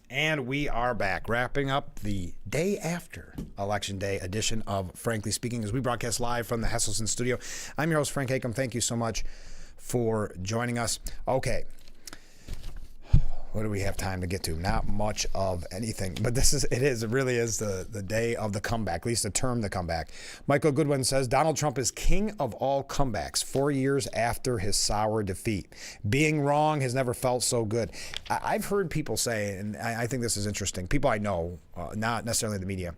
And we are back, wrapping up the day after Election Day edition of Frankly Speaking as we broadcast live from the Hesselson studio. I'm your host, Frank Hakem. Thank you so much for joining us. Okay. What do we have time to get to? Not much of anything, but it really is the day of the comeback, at least the term the comeback. Michael Goodwin says Donald Trump is king of all comebacks 4 years after his sour defeat. Being wrong has never felt so good. I've heard people say, and I think this is interesting, people I know, not necessarily the media,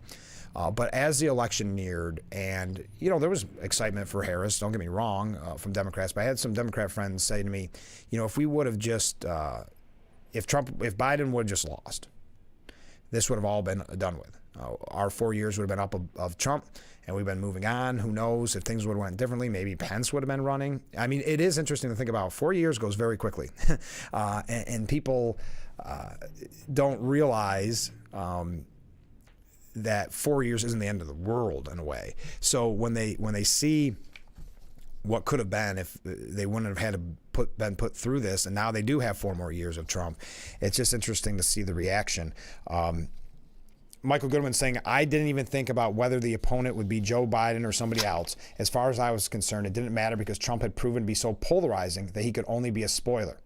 but as the election neared, and there was excitement for Harris, don't get me wrong, from Democrats, but I had some Democrat friends say to me, if we would have just if Biden would have just lost, this would have all been done with. Our 4 years would have been up of Trump, and we've been moving on. Who knows if things would have went differently? Maybe Pence would have been running. I mean, it is interesting to think about. 4 years goes very quickly, and people don't realize that 4 years isn't the end of the world in a way. So when they see what could have been if they wouldn't have had to been put through this, and now they do have 4 more years of Trump. It's just interesting to see the reaction. Michael Goodwin saying, I didn't even think about whether the opponent would be Joe Biden or somebody else. As far as I was concerned, it didn't matter because Trump had proven to be so polarizing that he could only be a spoiler.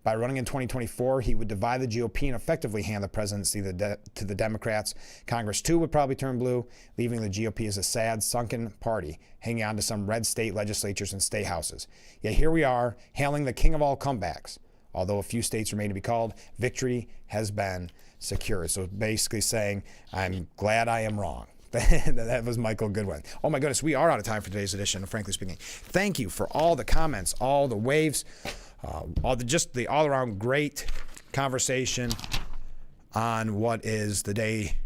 By running in 2024, he would divide the GOP and effectively hand the presidency to the Democrats. Congress, too, would probably turn blue, leaving the GOP as a sad, sunken party, hanging on to some red state legislatures and state houses. Yet here we are, hailing the king of all comebacks. Although a few states remain to be called, victory has been secured. So basically saying, I'm glad I am wrong. That was Michael Goodwin. Oh my goodness, we are out of time for today's edition of Frankly Speaking. Thank you for all the comments, all the waves, just the all-around great conversation on what is the day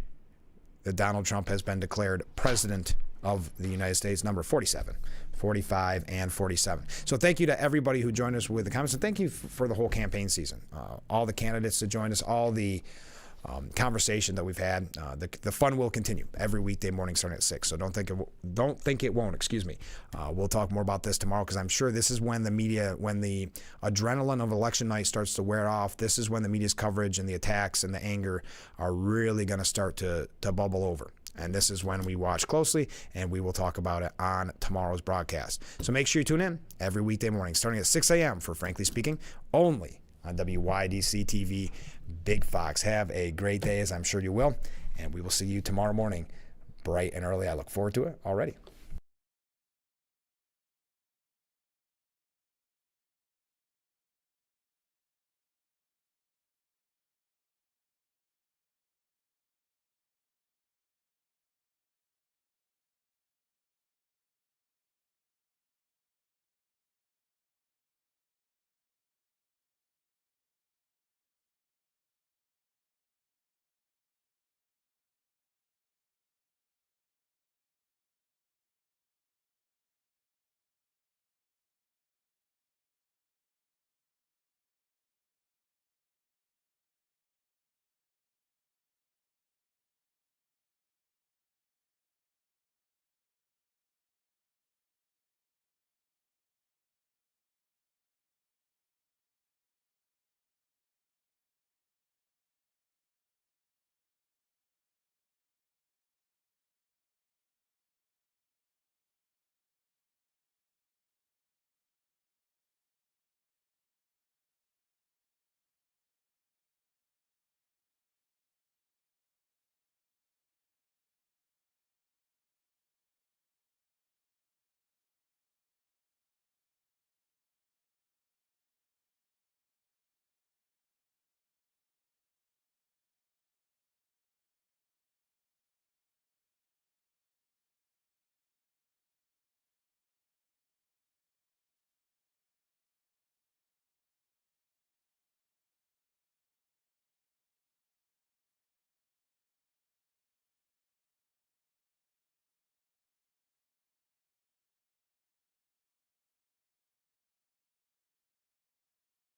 that Donald Trump has been declared president of the United States, number 47, 45, and 47. So thank you to everybody who joined us with the comments, and thank you for the whole campaign season. All the candidates that joined us, all the conversation that we've had. The fun will continue every weekday morning starting at 6. So don't think it won't. Excuse me. We'll talk more about this tomorrow because I'm sure this is when the media, when the adrenaline of election night starts to wear off. This is when the media's coverage and the attacks and the anger are really going to start to bubble over. And this is when we watch closely, and we will talk about it on tomorrow's broadcast. So make sure you tune in every weekday morning starting at 6 a.m. for Frankly Speaking, only on WYDC TV, Big Fox. Have a great day, as I'm sure you will, and we will see you tomorrow morning, bright and early. I look forward to it already.